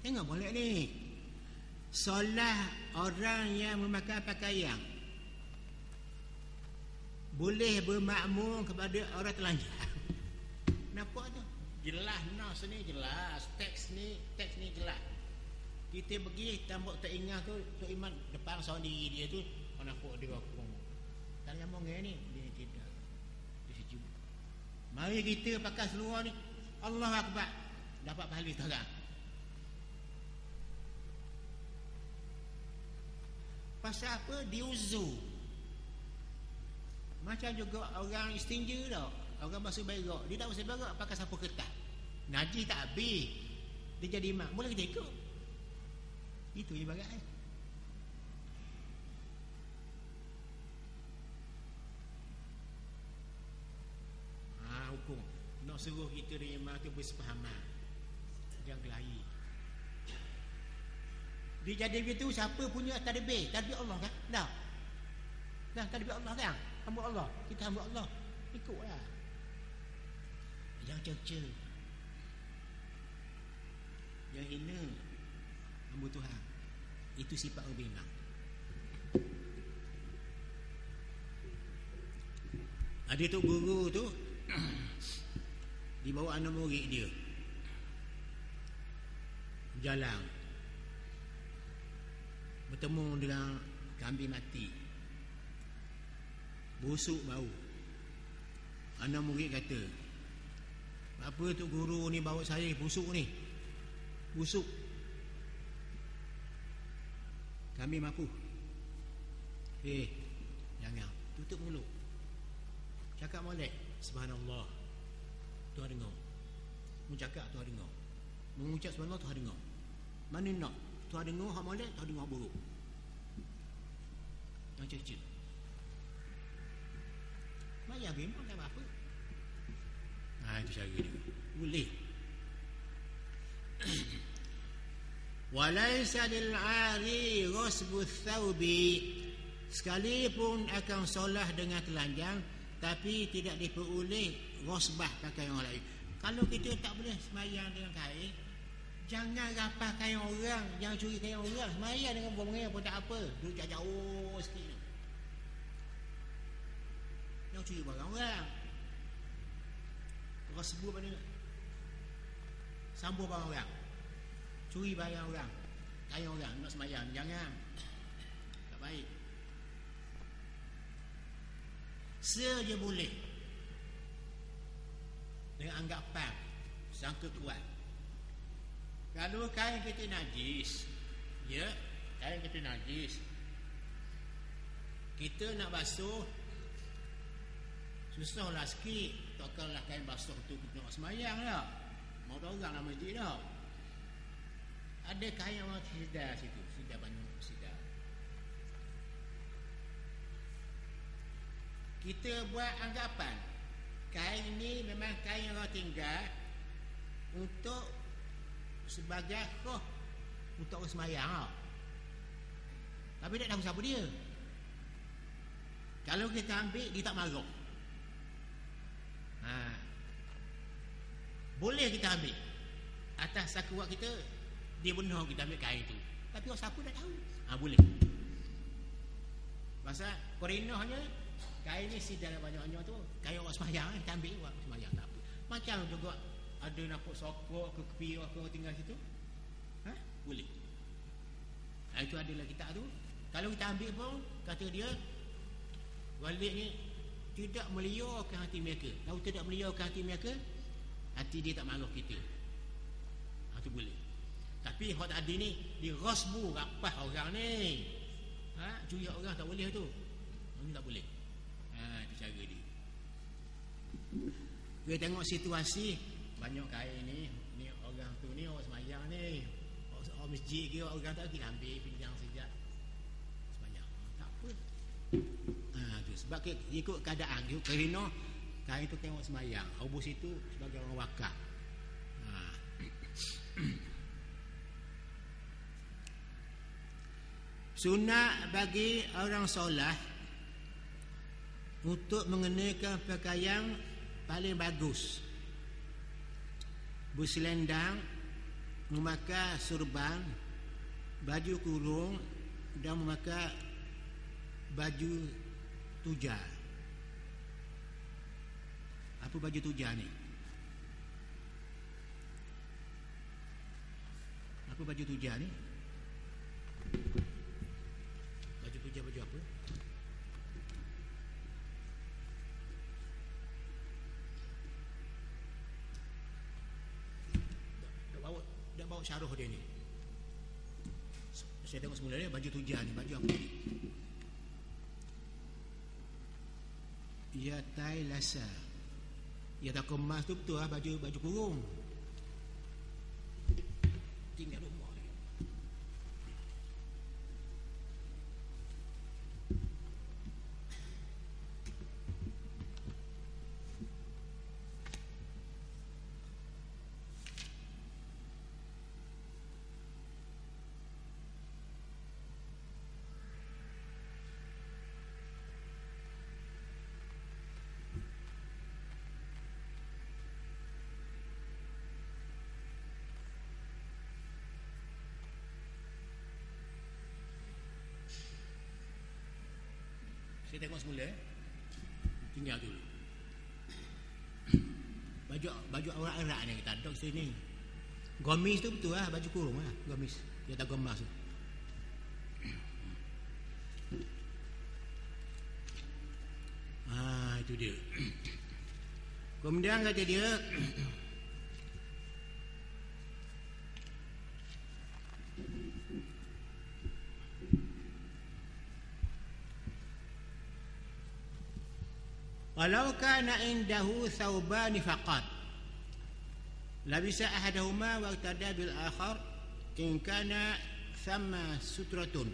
Tengok boleh ni. Solat orang yang memakai pakaian boleh bermakmum kepada orang telanjang. Nampak tu? Jelas nas ni jelas, teks ni jelas. Kita pergi tambah tak ingat tu, Tok Iman depan seorang diri dia tu, orang nampak dia aku. Tak nyambung ni, dia tidak. Dia sejuk. Mari kita pakai seluar ni. Allahu Akbar. Dapat pahala sekarang. Pasal apa? Diuzu. Macam juga orang istinja tau. Orang basuh berak, dia tak basuh berak pakai sapu kertas. Najis tak habis. Dia jadi imam. Boleh kita ikut. Itu ibarat kan. Hukum. Nak suruh kita dengan imam tu bersepahaman. Jangan kelahi. Dia jadi begitu, siapa punya tadbir? Tadbir Allah kan? Dah tadbir Allah kan? Hamba Allah. Kita hamba Allah. Ikutlah. Jangan cerca. Yang hina hamba Tuhan. Itu sifat orang beriman. Ada tu guru tu dibawa anak murid dia jalan, bertemu dengan kambing mati, busuk bau. Anak murid kata, apa tu guru ni bawa saya busuk ni? Busuk. Kami mampu. Jangan. Tutup mulut. Cakap molek. Subhanallah. Tuhan dengar. Mengucap Tuhan dengar. Mengucap subhanallah Tuhan dengar. Mana nak? Tuhan dengar hak molek, Tuhan dengar buruk. Yang cerca. Maya memang tak apa. Itu cara dia. Boleh. Walaysa lil'ari ghasbu thawbi. Sekalipun akan solah dengan telanjang, tapi tidak diperoleh ghasbah pakaian orang lain. Kalau kita tak boleh semayang dengan kain, jangan rapah kain orang, jangan curi kain orang. Semayang dengan bunga pun tak apa. Duduk jauh sikit. Jangan curi barang orang. Ghasbu apa ni? Sambung barang orang. Curi barang orang, kain orang, nak semayang, jangan. Tak baik. Saja boleh dengan anggapan sangka kuat. Kalau kain kita najis, kain kita najis, kita nak basuh, susahlah sikit. Takkanlah kain basuh tu kita nak semayang lah. Mau orang nak masjid dah. Ada kain orang sidar situ, sidar banyak sidar. Kita buat anggapan kain ni memang kain orang tinggal untuk sebagai khos untuk orang semayang. Tapi tak tahu siapa dia. Kalau kita ambil, dia tak marah. Boleh kita ambil atas sakuat kita. Dia benar kita ambil kain tu. Tapi orang siapa dah tahu. Boleh. Pasal korinahnya kain ni sidar banyak-banyak tu. Kain orang semayang kita ambil orang semayang tak apa. Macam juga ada nampak sokok ke kepi orang tinggal situ. Boleh. Itu adalah kitab tu. Kalau kita ambil pun kata dia walik ni tidak meliarkan hati mereka. Kalau tidak meliarkan hati mereka, hati dia tak marah kita. Itu boleh. Tapi hak tadi ni di ghasbu, rapah orang ni. Curi orang tak boleh tu. Ini tak boleh. Itu cara dia. Kita tengok situasi, banyak kain ni orang tu ni orang semayang ni. Orang masjid ke orang tak kita ambil pinggang sejak semayang. Tak apa. Tu sebab ikut keadaan, ikut kerana kain tu tengok semayang. Hubus itu sebagai orang wakaf. Sunat bagi orang solat untuk mengenakan pakaian paling bagus, berselendang, memakai surban, baju kurung dan memakai baju tujar. Apa baju tujar ni? Apa baju tujar ni? Baju tujar baju apa? Dah bawa syarah dia ni. Saya tengok semula dia baju tujar ni, baju apa ni? Ya tai lasa. Ya tak kemas tu betul baju kurung. Tinggal rumah ni. Saya tengok semula. Tinggal dulu. Baju orang Arab ni kita ada sini. Gamis tu betul baju kurung gamis. Dia tak gemas tu. Itu dia. Kemudian kata dia walau kana indahu thawbani faqat labisa ahaduhuma wa tada bil akhar in kana thamma sutratun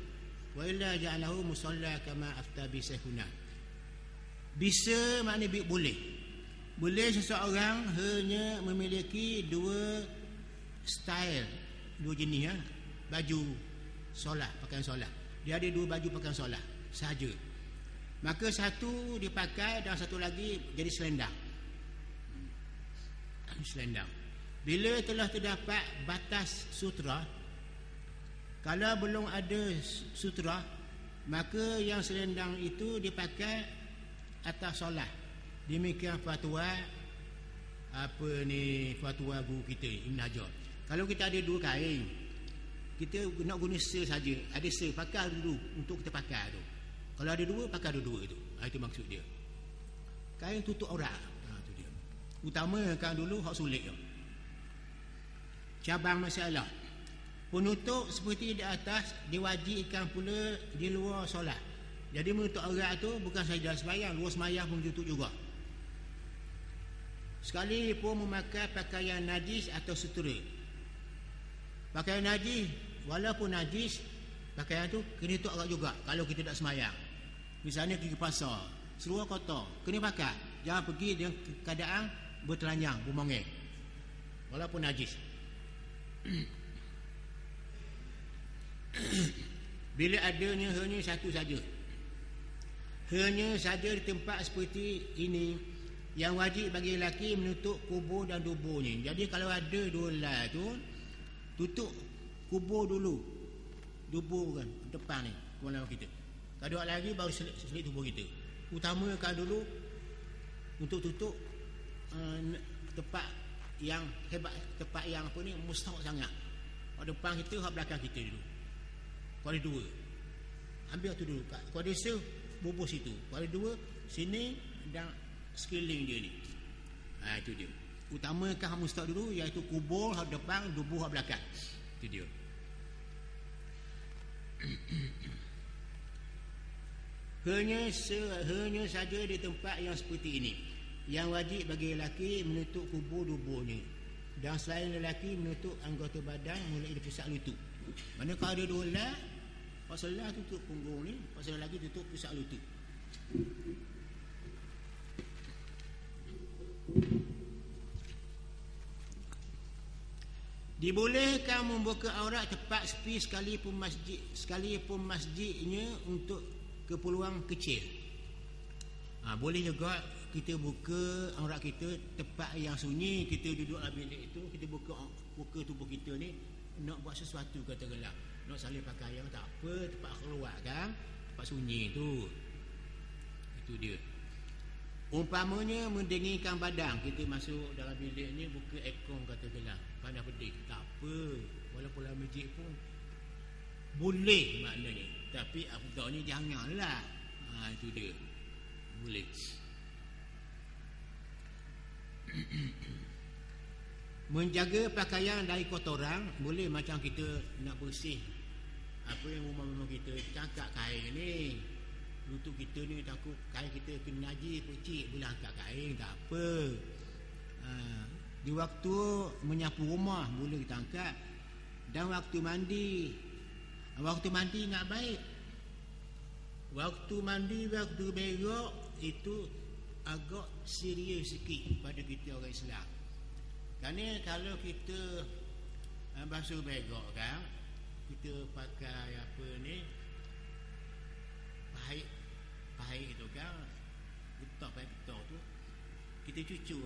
wa illa ja'alahu musalla kama afta bi sahuna. Bisa maknanya boleh seseorang hanya memiliki dua style, dua jenis baju solat, pakaian solat. Dia ada dua baju pakaian solat sahaja. Maka satu dipakai dan satu lagi jadi selendang. Selendang. Bila telah terdapat batas sutra, kalau belum ada sutra, maka yang selendang itu dipakai atas solat. Demikian fatwa fatwa guru kita Ibn Hajar. Kalau kita ada dua kain, kita nak guna saja. Ada pakai dulu untuk kita pakai tu. Kalau ada dua, pakai dua-dua itu. Itu maksud dia. Kain tutup aurat. Itu dia. Utamakan dulu hak sulit tu. Cabang masalah. Penutup seperti di atas diwajibkan pula di luar solat. Jadi menutup aurat tu bukan sahaja sembahyang, luar sembahyang pun tutup juga. Sekali pun memakai pakaian najis atau sutera. Pakaian najis, walaupun najis, pakaian tu kena tutup aurat juga kalau kita tak sembahyang. Misalnya pergi pasar, seluar kotor, kena pakai. Jangan pergi dengan keadaan bertelanjang, bermongeng, walaupun najis. Bila adanya hanya satu saja, hanya saja di tempat seperti ini, yang wajib bagi lelaki menutup kubur dan duburnya. Jadi kalau ada dua helai tu, tutup kubur dulu, dubur kan depan ni kepala kita. Kalau ada lagi baru selit tubuh kita. Utamakan dulu untuk tutup tempat yang hebat, tempat yang apa ni mustahak sangat. Hak depan kita, hak belakang kita dulu. Kalau ada dua, ambil tu dulu. Kalau ada bubuh situ. Pada dua sini dan sekeliling dia ni. Itu dia. Utamakan hang mustaq dulu, iaitu kubur hak depan, dubuh hak belakang. Itu dia. Hanya saja di tempat yang seperti ini yang wajib bagi lelaki menutup kubur dubuhnya, dan selain lelaki menutup anggota badan mulai dari pusat lutut. Mana kalau ada dua lah, pasal lah tutup punggung ni, pasal lagi tutup pusat lutut. Dibolehkan membuka aurat tepat sepi sekalipun masjidnya untuk keperluan kecil. Boleh juga kita buka aurat kita tempat yang sunyi, kita duduk dalam bilik itu, kita buka tubuh kita ni, nak buat sesuatu katakanlah, nak salin pakaian tak apa, tempat keluar kan, tempat sunyi tu. Itu dia. Umpamanya mendinginkan badan, kita masuk dalam bilik ni buka aircon katakanlah, panas pedih, tak apa, walaupun dalam masjid pun boleh maknanya, tapi afdalnya janganlah. Itu dia. Boleh. Menjaga pakaian dari kotoran, boleh macam kita nak bersih apa yang rumah-rumah kita, cangkak kain ni, lutut kita ni takut kain kita kena najis, pecik, boleh angkat kain, tak apa. Di waktu menyapu rumah boleh kita angkat, dan waktu mandi ingat baik, waktu mandi, waktu berak itu agak serius sikit pada kita orang Islam. Kerana kalau kita basuh berak kan, kita pakai apa ni, pahit tu kan, getah tu kita cucu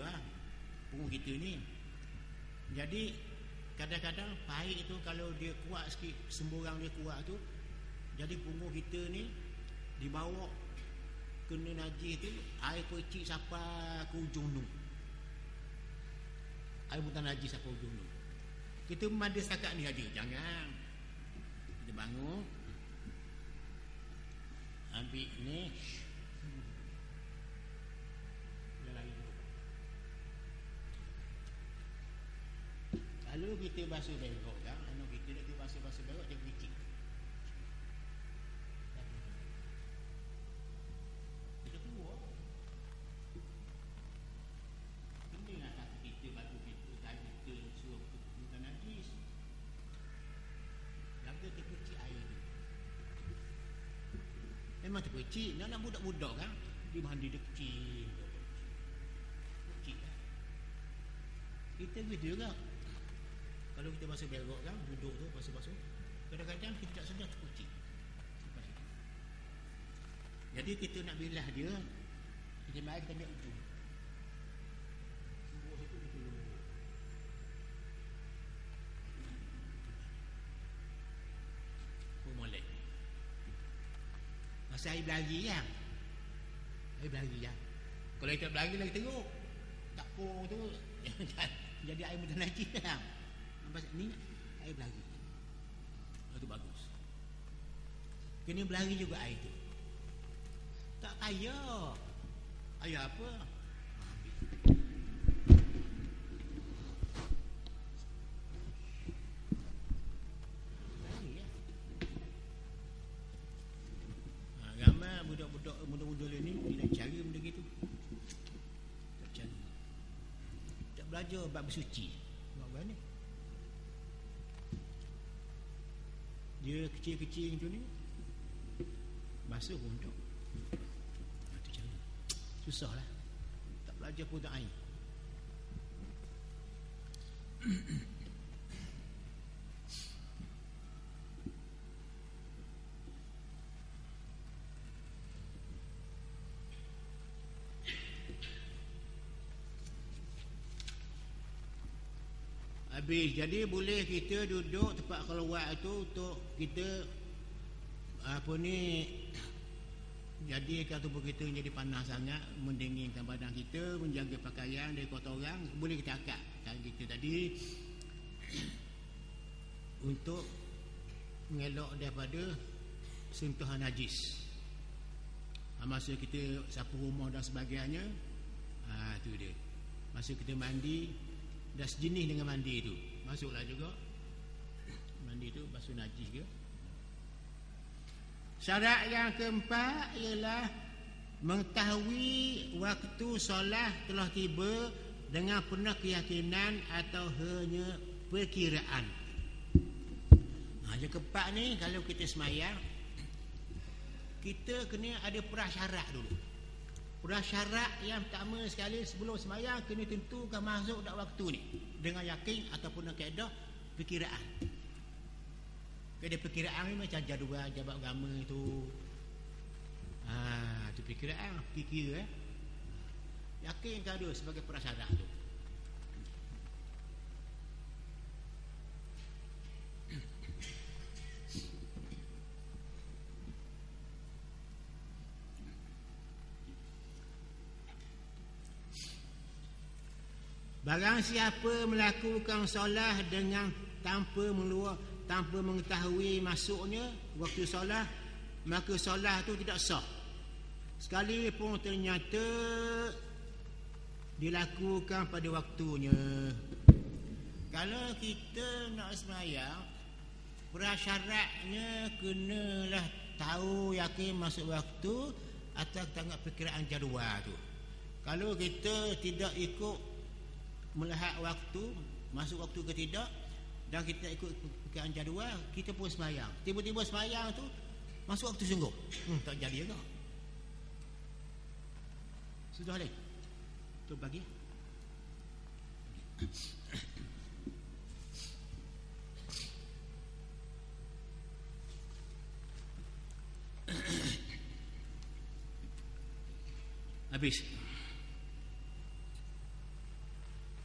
punggung kita ni. Jadi kadang-kadang pahit tu kalau dia kuat sikit, semburang dia kuat tu, jadi punggung kita ni dibawa kena najis tu, air pecik sampai ke ujung nu, air mutan najis sampai ujung nu. Kita mandi setakat ni aja, jangan. Kita bangun, ambil ni, dia lari dulu. Kalau kita basuh berak kan, anak kita nak basuh berak, dia pecik. Memang terpecik. Nak budak-budak kan, dia mandi dia kecil. Kecil kan. Kita gitu juga. Kalau kita basuh berak kan, duduk tu basuh-basuh, kadang-kadang kita tak sedar terpecik. Jadi kita nak bilah dia, kita mari kita ambil ujung. Ujung situ kita lulur. Molek. Masa air berlari kan, kalau kita berlari lagi teruk, tak kurang tu jadi air mudah najis kan. Ni air berlari, itu bagus. Kena berlari juga air tu, tak payah. Air apa? Budak-budak muda-muda ni tidak cara benda gitu. Tak cara. Tak belajar bab bersuci. Buat mana? Dia kecil-kecil macam ni, basuh pun tak. Itu cara. Susahlah. Tak belajar pun tak air. Habis. Jadi boleh kita duduk tempat keluar tu untuk kita apa ni, jadikan tubuh kita jadi panas sangat, mendinginkan badan kita, menjaga pakaian dari kotoran. Boleh kita angkat tangan kita tadi untuk mengelak daripada sentuhan najis. Masa kita sapu rumah dan sebagainya, tu dia. Masa kita mandi, dah sejenis dengan mandi tu, masuklah juga. Mandi tu basuh najis ke. Syarat yang keempat ialah mengetahui waktu solat telah tiba dengan penuh keyakinan atau hanya perkiraan. Yang keempat ni, kalau kita semayang, kita kena ada prasyarat dulu. Prasyarat yang pertama sekali, sebelum semayang kena tentukan masuk dak waktu ni dengan yakin ataupun dengan kaedah perkiraan. Kaedah perkiraan ni macam jadual jabat agama tu. Tu perkiraan, kira yakin kau ada sebagai prasyarat tu. Barang siapa melakukan solat dengan tanpa mengetahui masuknya waktu solat, maka solat tu tidak sah, sekalipun ternyata dilakukan pada waktunya. Kalau kita nak sembahyang, prasyaratnya kenalah tahu yakin masuk waktu atau tengok perkiraan jadual tu. Kalau kita tidak ikut melihat waktu, masuk waktu ke tidak, dan kita ikut perkiraan jadual, kita pun sembahyang. Tiba-tiba sembahyang tu masuk waktu sungguh, tak jadi juga. Sudah leh. Tu bagi. Habis.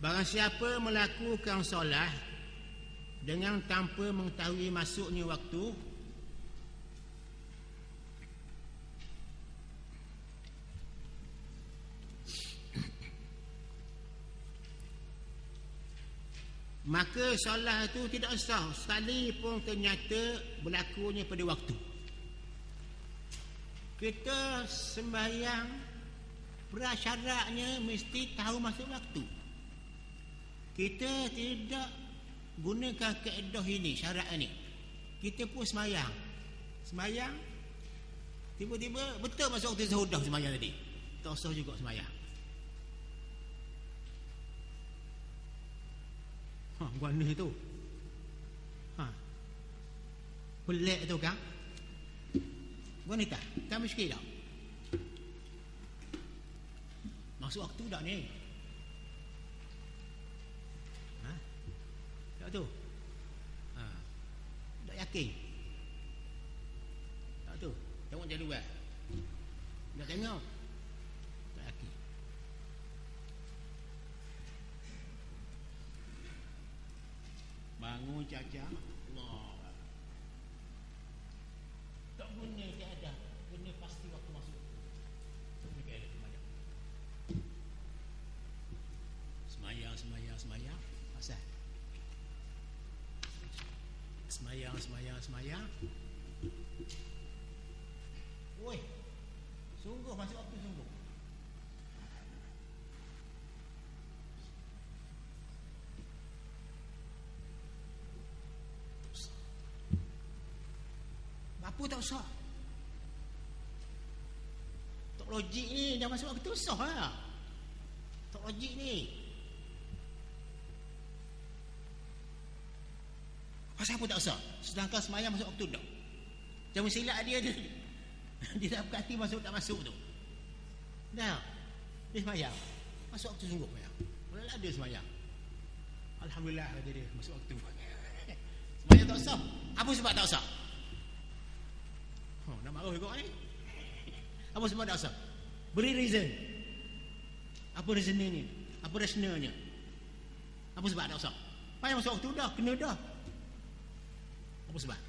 Barang siapa melakukan solat dengan tanpa mengetahui masuknya waktu, maka solat itu tidak sah, sekalipun ternyata berlakunya pada waktu. Kita sembahyang, prasyaratnya mesti tahu masuk waktu. Kita tidak gunakan kaedah ini, syarat ini. Kita pun sembahyang, tiba-tiba betul masuk waktu zuhur dah sembahyang tadi, tak sah juga sembahyang. Guana tu, pelik tu kan? Wanita, tak miskin tak? Masuk waktu tak ni? Tak tu? Tak yakin? Tak tu? Tengok jadual. Tak tengok? Tak yakin. Bangun caca, Allah. Tak guna tiada, kena pasti waktu masuk. Ini kaya semayang, asal semayang. Woi, sungguh masuk waktu sungguh. Apa tak sah? Tak logik ni, dah masuk waktu sah lah. Tak logik ni. Pasal apa tak sah? Sedangkan semayang masuk waktu dah. Jangan silap dia tak berkati masuk tak masuk tu. Dah. Dia semayang masuk waktu sungguh semayang. Kalau ada semayang, alhamdulillah dia masuk waktu. Semayang tak sah. Apa sebab tak sah? Nak marah juga ni. Apa sebab tak sah? Beri reason. Apa reasonnya ni? Apa rasionalnya? Apa sebab tak sah? Payah masuk waktu dah, kena dah. Apa sebab?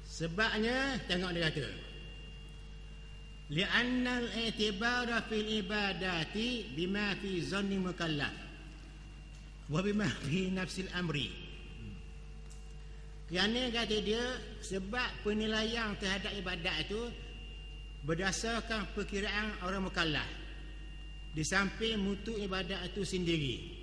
Sebabnya, tengok dia kata, li'anna al-i'tibara fil ibadati bima fi zanni mukallaf wa bima fi nafsil amri. Kerana kata dia, sebab penilaian terhadap ibadat itu berdasarkan perkiraan orang mukallaf, di samping mutu ibadat itu sendiri.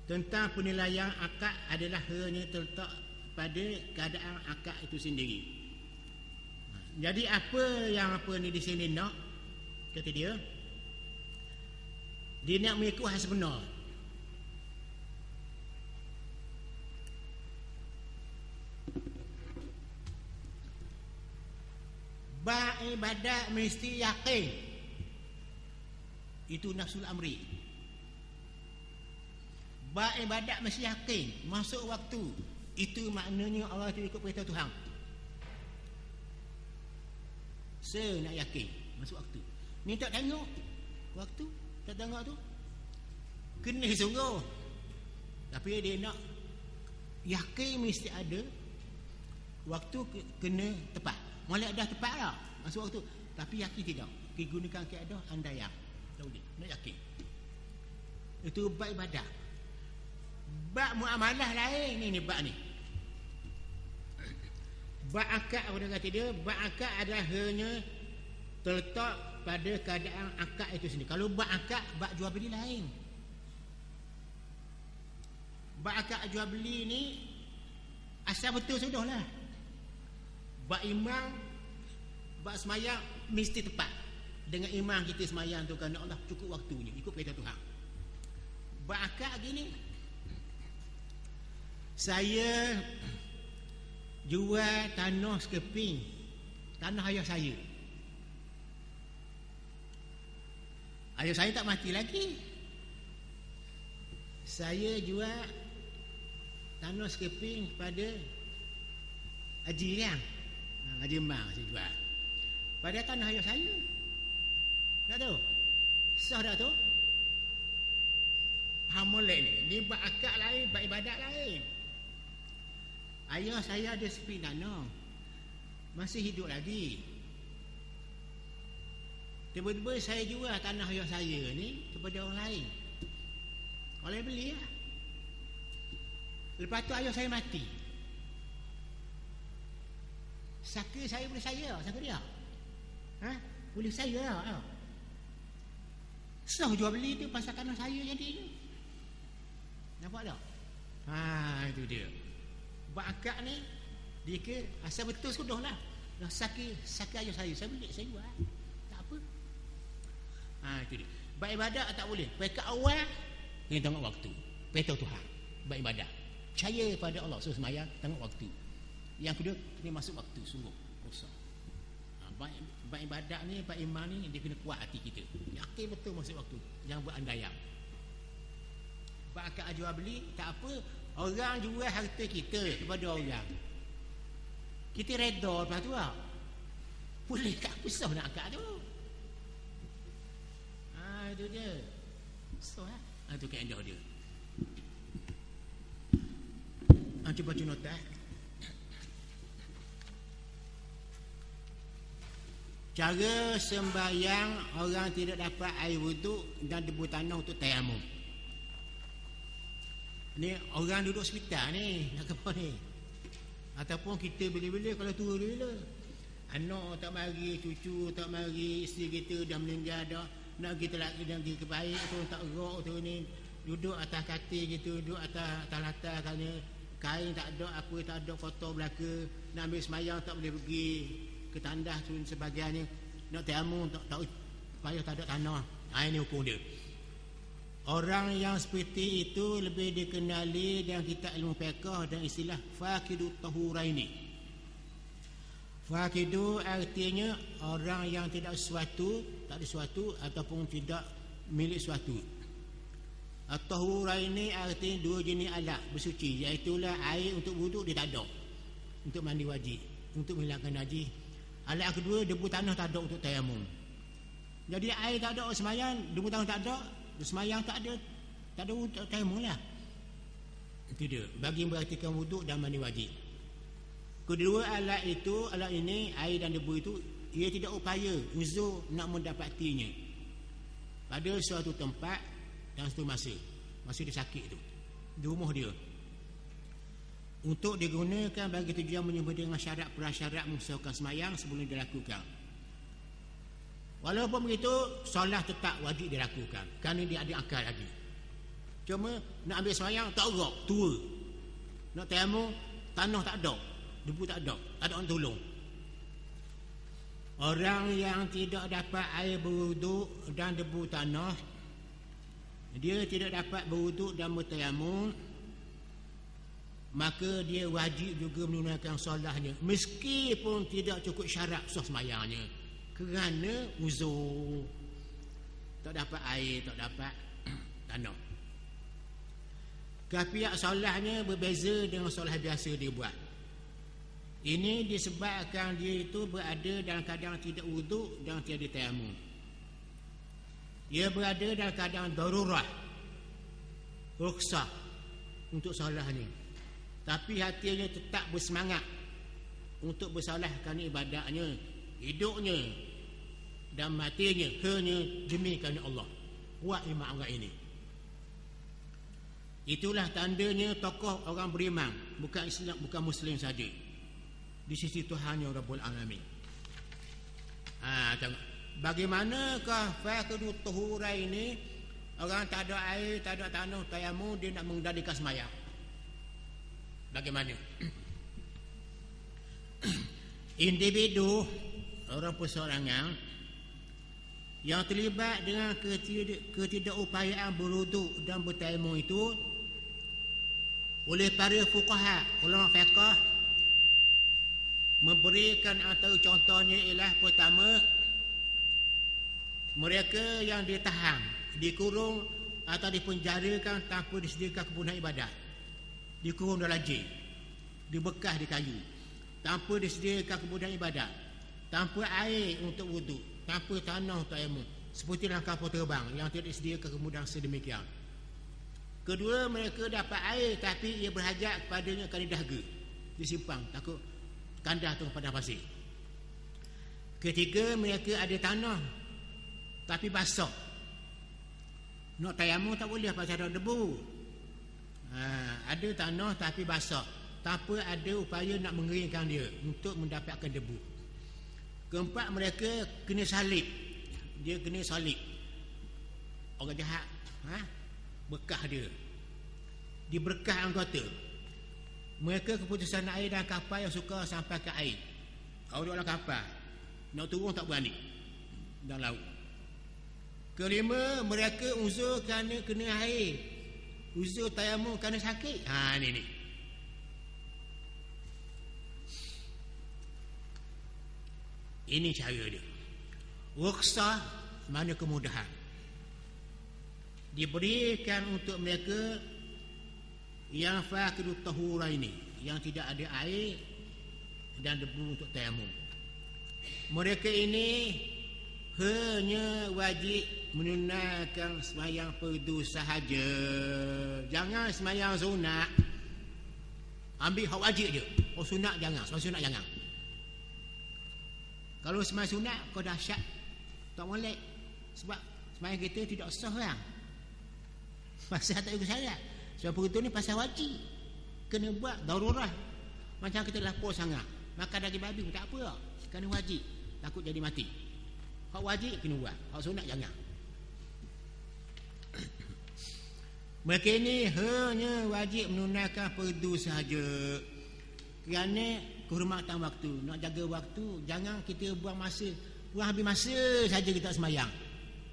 Tentang penilaian akad adalah hanya terletak pada keadaan akad itu sendiri. Jadi apa yang ni di sini nak, kata dia nak mengikut hal sebenar. Ibadat mesti yakin. Itu nafsul amri. Ibadat mesti yakin masuk waktu. Itu maknanya Allah tu ikut perintah Tuhan. Nak yakin masuk waktu. Ni tak tengok waktu, tak tengok tu, kena sungguh. Tapi dia nak yakin mesti ada waktu, kena tepat. Molek dah tepat dah masuk waktu, tapi yakin tidak. Gunakan kaedah andaian. Tak boleh, nak yakin. Itu bab ibadat. Bab muamalah lain ni bab ni. Bab akad, orang kata dia, bab akad adalah hanya terletak pada keadaan akad itu sendiri. Kalau bab akad, bab jual beli lain. Bab akad jual beli ni asal betul sudahlah. Bab imam, bab semayang mesti tepat. Dengan imam kita semayang tu kerana Allah cukup waktunya, ikut perintah Tuhan. Bab akad gini, saya jual tanah sekeping, tanah ayah saya. Ayah saya tak mati lagi. Saya jual tanah sekeping kepada Haji Riang, Haji Mang saya jual. Pada tanah ayah saya. Tak tahu? Sah tak tu? Molek ni. Ni bab akad lain, bab ibadat lain. Ayah saya ada sepi tanah, masih hidup lagi. Tiba-tiba saya jual tanah ayah saya ni kepada orang lain. Orang lain beli lah. Lepas tu ayah saya mati. Saka saya boleh saya, saka dia. Boleh saya lah. Sah jual beli tu pasal tanah saya jadi tu. Nampak tak? Itu dia. Bab akad ni dia ke asal betul sudah lah. Saka ayah saya beli, saya jual. Tak apa. Itu dia. Bab ibadat tak boleh. Pekat awal kena tengok waktu. Perintah Tuhan. Bab ibadat. Percaya pada Allah, so sembahyang tengok waktu. Yang kedua, kena masuk waktu sungguh. Kosong. Bab ibadat ni, bab iman ni, dia kena kuat hati kita. Yakin betul masuk waktu. Jangan buat andaian. Bab akad jual beli tak apa. Orang jual harta kita kepada orang, kita reda lepas tu lah. Boleh kat pisau nak akad tu. Itu dia. Pisau lah. Itu kaedah dia. Cuba tu nota. Cara sembahyang orang tidak dapat air wuduk dan debu tanah untuk tayamum. Ni orang duduk hospital ni, nak ke apa ni? Ataupun kita bila-bila kalau tua bila, anak tak mari, cucu tak mari, isteri kita dah meninggal dah, nak kita lagi dan pergi ke baik tu tak gerak tu ni, duduk atas katil gitu, duduk atas latar kerana kain tak ada, apa tak ada, kotor belaka, nak ambil semayang tak boleh pergi ke tandas tu sebagainya, nak tayamum tak payah tak ada tanah. Ini hukum dia. Orang yang seperti itu lebih dikenali dengan kitab ilmu fiqh dan istilah faqidu tahuraini. Faqidu artinya orang yang tidak sesuatu, tak ada sesuatu ataupun tidak milik sesuatu. Tahuraini artinya dua jenis alat bersuci, iaitu air untuk wuduk dia tak ada, untuk mandi wajib, untuk menghilangkan najis. Alat kedua, debu tanah tak ada untuk tayamum. Jadi air tak ada sembahyang, debu tanah tak ada, sembahyang tak ada wuduk, tayamum lah. Itu dia, bagi memperhatikan wuduk dan mandi wajib. Kedua alat ini, air dan debu itu ia tidak upaya uzur nak mendapatinya pada suatu tempat dan suatu masa dia sakit tu di rumah dia, untuk digunakan bagi tujuan menyebut dengan syarat prasyarat mengusahakan semayang sebelum dilakukan. Walaupun begitu, solat tetap wajib dilakukan kerana dia ada akal lagi. Cuma nak ambil semayang tak gerak, tua. Nak tayamum, tanah tak ada, debu tak ada orang tolong. Orang yang tidak dapat air berwuduk dan debu tanah, dia tidak dapat berwuduk dan bertayamum, maka dia wajib juga menunaikan solatnya meskipun tidak cukup syarat sah semayangnya, kerana uzur, tak dapat air, tak dapat tanah. Kaifiat solatnya berbeza dengan solat biasa dia buat. Ini disebabkan dia itu berada dalam keadaan tidak wuduk dan tiada tayamum. Dia berada dalam keadaan darurat, rukhsah untuk solatnya, tapi hatinya tetap bersemangat untuk bersolat kerana ibadahnya, hidupnya dan matinya hanya demi kerana Allah. Kuat iman orang ini. Itulah tandanya tokoh orang beriman, bukan Islam, bukan Muslim saja, di sisi Tuhan yang Rabbul Alamin. Tengok bagaimanakah fakir tuhurai ini, orang tak ada air, tak ada tanah, tayamum, dia nak mengendalikan semayang. Bagaimana? Individu, orang perseorangan yang terlibat dengan ketidakupayaan berwuduk dan bertayamum itu oleh para fuqaha, ulama fiqh, memberikan antara contohnya ialah pertama, mereka yang ditahan, dikurung atau dipenjarakan tanpa disediakan kemudahan ibadat, dikurung dalam jil, dibekah di kayu, tanpa disediakan kemudahan ibadat, tanpa air untuk wuduk, tanpa tanah untuk tayamum, seperti dalam kapal terbang yang tidak disediakan kemudahan sedemikian. Kedua, mereka dapat air tapi ia berhajat kepadanya kerana dahaga, disimpang takut kandas tu pada pasir. Ketiga, mereka ada tanah tapi basah, nak tayamum tak boleh pasal ada debu. Ada tanah tapi basah, tanpa ada upaya nak mengeringkan dia untuk mendapatkan debu. Keempat, mereka kena salib. Dia kena salib orang jahat, bekah dia, diberkah anggota. Mereka keputusan air dan kapal yang suka sampai ke air. Kalau duduk dalam kapal, nak turun tak berani dalam laut. Kelima, mereka uzur kerana kena air, uzur tayamum kerana sakit. Ni ini cara dia. Rukhsah mana kemudahan diberikan untuk mereka yang fakirut tahura ini, yang tidak ada air dan debu untuk tayamum. Mereka ini hanya wajib menunaikan sembahyang fardu sahaja. Jangan sembahyang sunat, ambil hak wajib je. Sunat jangan, sembahyang sunat jangan. Kalau sembahyang sunat kau dahsyat, tak molek, sebab sembahyang kita tidak sah lah, pasal tak ikut syarat. Sebab itu ni pasal wajib, kena buat darurat. Macam kita lapar sangat, makan daging babi pun tak apa, kerana wajib, takut jadi mati. Hak wajib kena buat, hak sunat jangan. Mereka ini hanya wajib menunaikan fardu sahaja kerana kehormatan waktu. Nak jaga waktu, jangan kita buang habis masa saja kita semayang.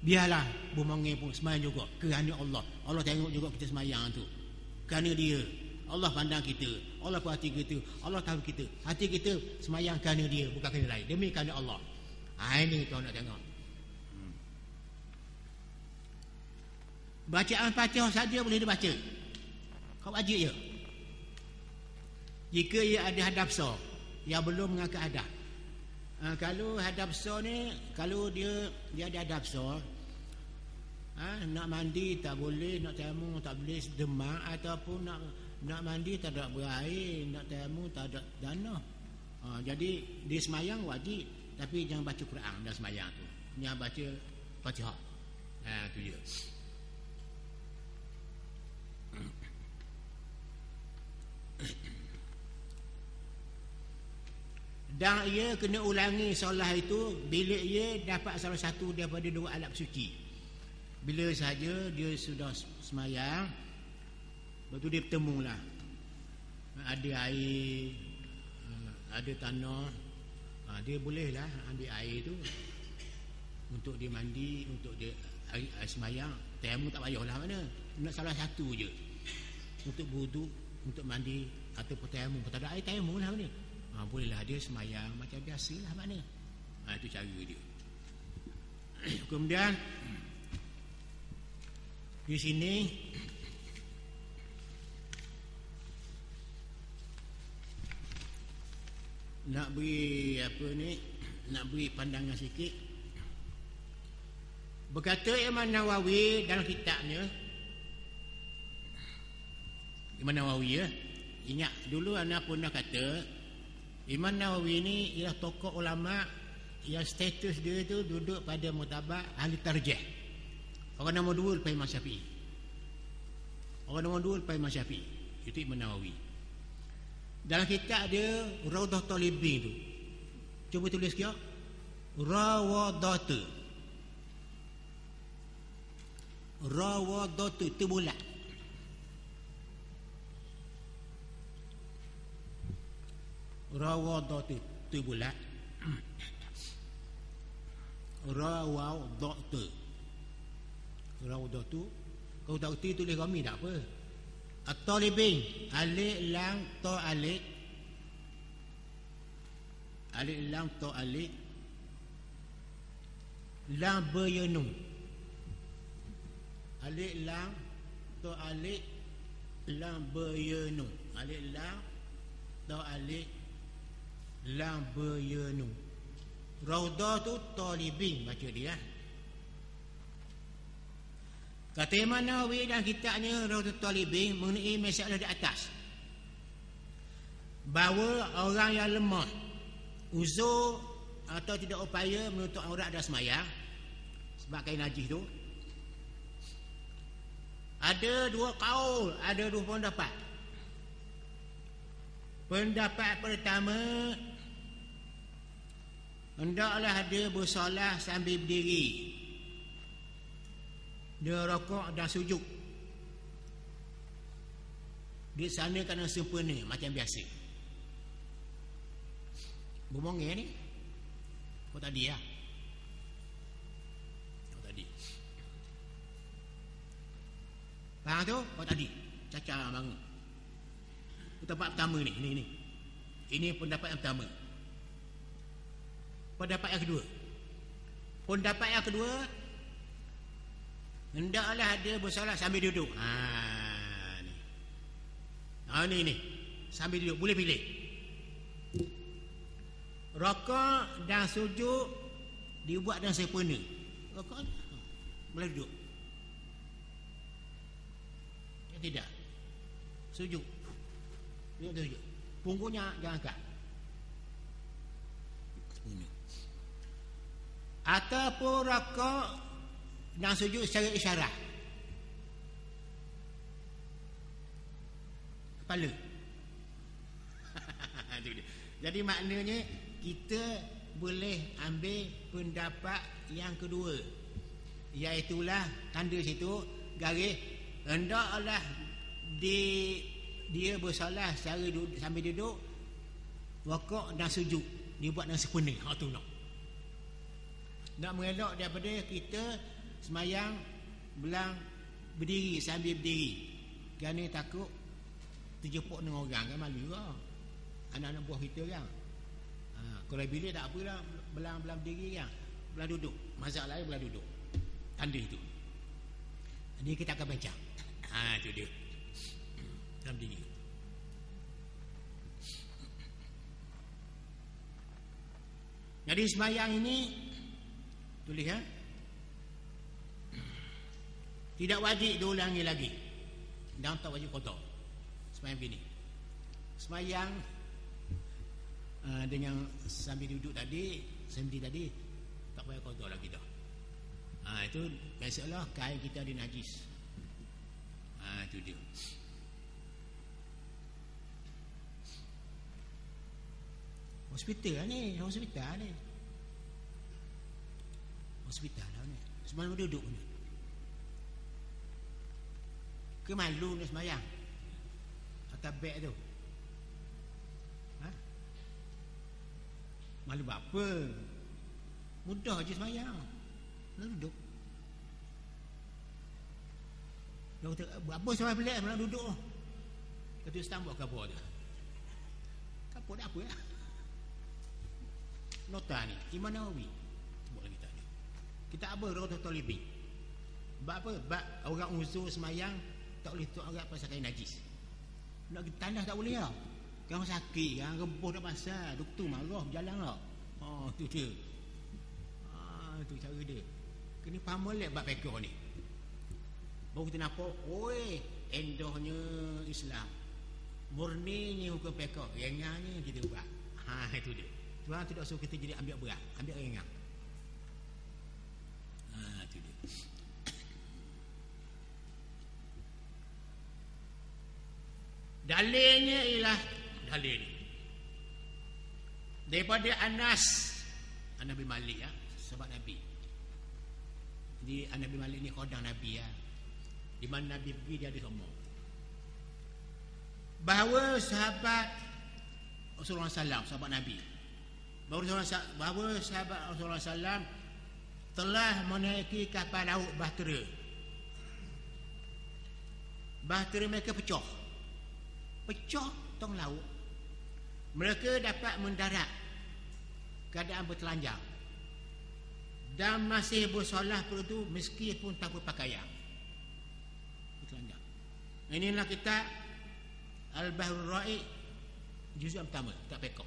Biarlah bermangin pun semayang juga kerana Allah. Allah tengok juga kita semayang tu kerana dia. Allah pandang kita, Allah perhati kita, Allah tahu kita. Hati kita semayang kerana dia, bukan kerana lain, demi kerana Allah. Ini kau nak tengok. Bacaan Fatihah saja boleh dibaca, kau wajib je. Jika ia ada hadap besar yang belum mengangkat hadap. Kalau hadap besar ni, kalau dia ada hadap besar, nak mandi tak boleh, nak tayamum tak boleh, demam, ataupun nak mandi tak ada berair, nak tayamum tak ada dana. Jadi dia semayang wajib, tapi jangan baca Quran dalam sembahyang tu. Jangan baca Fatihah. Tu je. Dan ia kena ulangi solat itu bila ia dapat salah satu daripada dua alat suci. Bila sahaja dia sudah semayang, lepas tu dia bertemulah, ada air, ada tanah, dia bolehlah ambil air tu untuk dia mandi, untuk dia air semayang. Tayamum tak payahlah mana, nak salah satu je untuk wuduk, untuk mandi ataupun tayamum. Kalau tak ada air, tayamum lah mana. Bolehlah dia semayang macam biasalah makna. Itu cara dia. Kemudian di sini nak beri nak beri pandangan sikit. Berkata Imam Nawawi dalam kitabnya, Imam Nawawi ingat dulu anak pun dah kata Imam Nawawi ni ialah tokoh ulama yang status dia tu duduk pada martabat ahli tarjih. Orang nombor 2 lepas Imam Syafi'i. Orang nombor 2 lepas Imam Syafi'i. Itu Imam Nawawi. Dalam kitab dia Raudhah Talibin tu, cuba tulis sikit. Rawadatu. Rawadatu tu bulat. Rawadatu tu bulat. Rawadatu. Rawadatu. Kau tak erti tulis rami tak apa. At-Talibin, alif lam ta alif. Alif lam ta alif. Lam bayanu. Alif lam ta alif. Lam bayanu. Alif lam ta alif. Lam bayanu. Raudhatu Talibin baca dia. Kata Imam Nawawi dalam kitabnya Raudhatu Talibin mengenai masalah di atas, bahawa orang yang lemah, uzur atau tidak upaya menutup aurat dan sembahyang sebab kain najis tu, ada dua kaul, ada dua pendapat. Pendapat pertama, hendaklah dia bersolat sambil berdiri, dia rokok dan sujud di sana kena sempurna macam biasa. Bermongeng ni kau tadi kau tadi faham tu? Kau tadi cacar bangun. Pendapat pertama ni. Ini pendapat yang pertama. Pendapat yang kedua. Pendapat yang kedua, hendaklah dia bersolat sambil duduk. Ni sambil duduk, boleh pilih. Rokok dan sujud dibuat dengan sempurna. Rokok boleh duduk. Ya, tidak. Sujud. Punggungnya jangan angkat. Ataupun rokok dan sujud secara isyarat. Kepala. Jadi maknanya kita boleh ambil pendapat yang kedua, iaitulah tanda situ garis, hendaklah dia bersolat secara sambil duduk, rokok dan sujud dibuat dengan sempurna. Tu nak mengelak daripada kita semayang belang berdiri sambil berdiri, kerana takut terjepuk dengan orang, kan malu lah anak-anak buah kita kan. Kalau bilik tak apalah, belang berdiri kan, belang duduk, mazhab lain belang duduk, tanda itu. Ini kita akan baca. Itu dia dalam diri. Jadi semayang ini tulis tidak wajib diulangi lagi dan tak wajib qada. Semayang begini, semayang dengan sambil duduk tadi, sendi tadi, tak payah kotor lagi dah. Itu masalah kain kita ada najis. Itu dia. Hospital ni. Hospital lah ni. Semalam duduk ni. Ke malu ni semayang atas beg tu. Malu apa? Mudah je semayang. Nak duduk. Dia kata, apa sampai pelik nak duduk? Kata Ustaz buat kapur tu. Kapur dah apa ya? Nota ni Imam Nawawi buat lagi tadi. Kita apa Rawdatul Talibin. Sebab apa? Sebab orang uzur semayang tak boleh tuak orang pasal kain najis. Nak tandas tak boleh lah. Kan sakit kan, rebuh dah pasal, doktor marah berjalan lah. Tu dia. Tu cara dia. Kena faham molek bab fiqh ni. Baru kita nampak, oi, endohnya Islam. Murninya hukum fiqh, ringannya kita buat. Itu dia. Tuhan tidak suruh kita jadi ambil berat, ambil ringan. Itu dia. Dalilnya ialah dalil ni daripada Anas bin Malik sahabat Nabi. Jadi Anas bin Malik ni khodang Nabi di mana Nabi pergi dia ada ngomong bahawa sahabat Rasulullah SAW, sahabat Nabi, bahawa sahabat Rasulullah SAW telah menaiki kapal laut bahtera. Bahtera mereka pecah tong laut. Mereka dapat mendarat keadaan bertelanjang dan masih bersolah perlu meskipun tanpa pakaian. Bertelanjang. Inilah kita Al-Bahrul Ra'iq juz pertama, tak fiqh.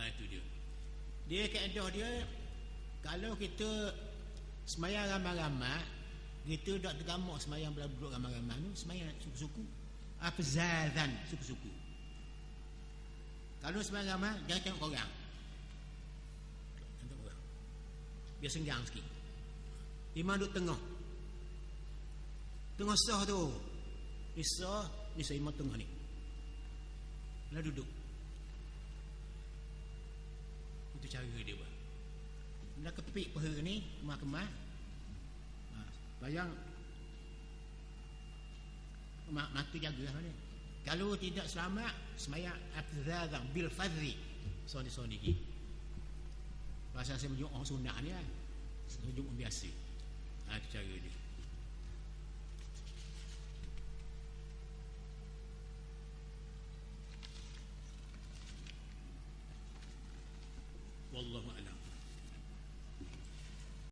Itu dia. Dia kaedah dia, kalau kita semayang ramai-ramai, kita tak tergamak semayang duduk ramai-ramai tu, semayang suku-suku, afzazan, suku-suku. Kalau semayang ramai, jangan tengok orang. Biar senggang sikit. Imam duduk tengah sah tu. Ni sah imam tengah ni. Lah duduk. Itu cara dia buat. Nak kepik paha ni, kemah-kemah. Bayang mata jaga lah ni. Kalau tidak selamat, semayang afzazan bil fadri. Soni-soni lagi. Bahasa saya menunjuk orang sunnah ni lah. Menunjuk biasa. Itu cara dia.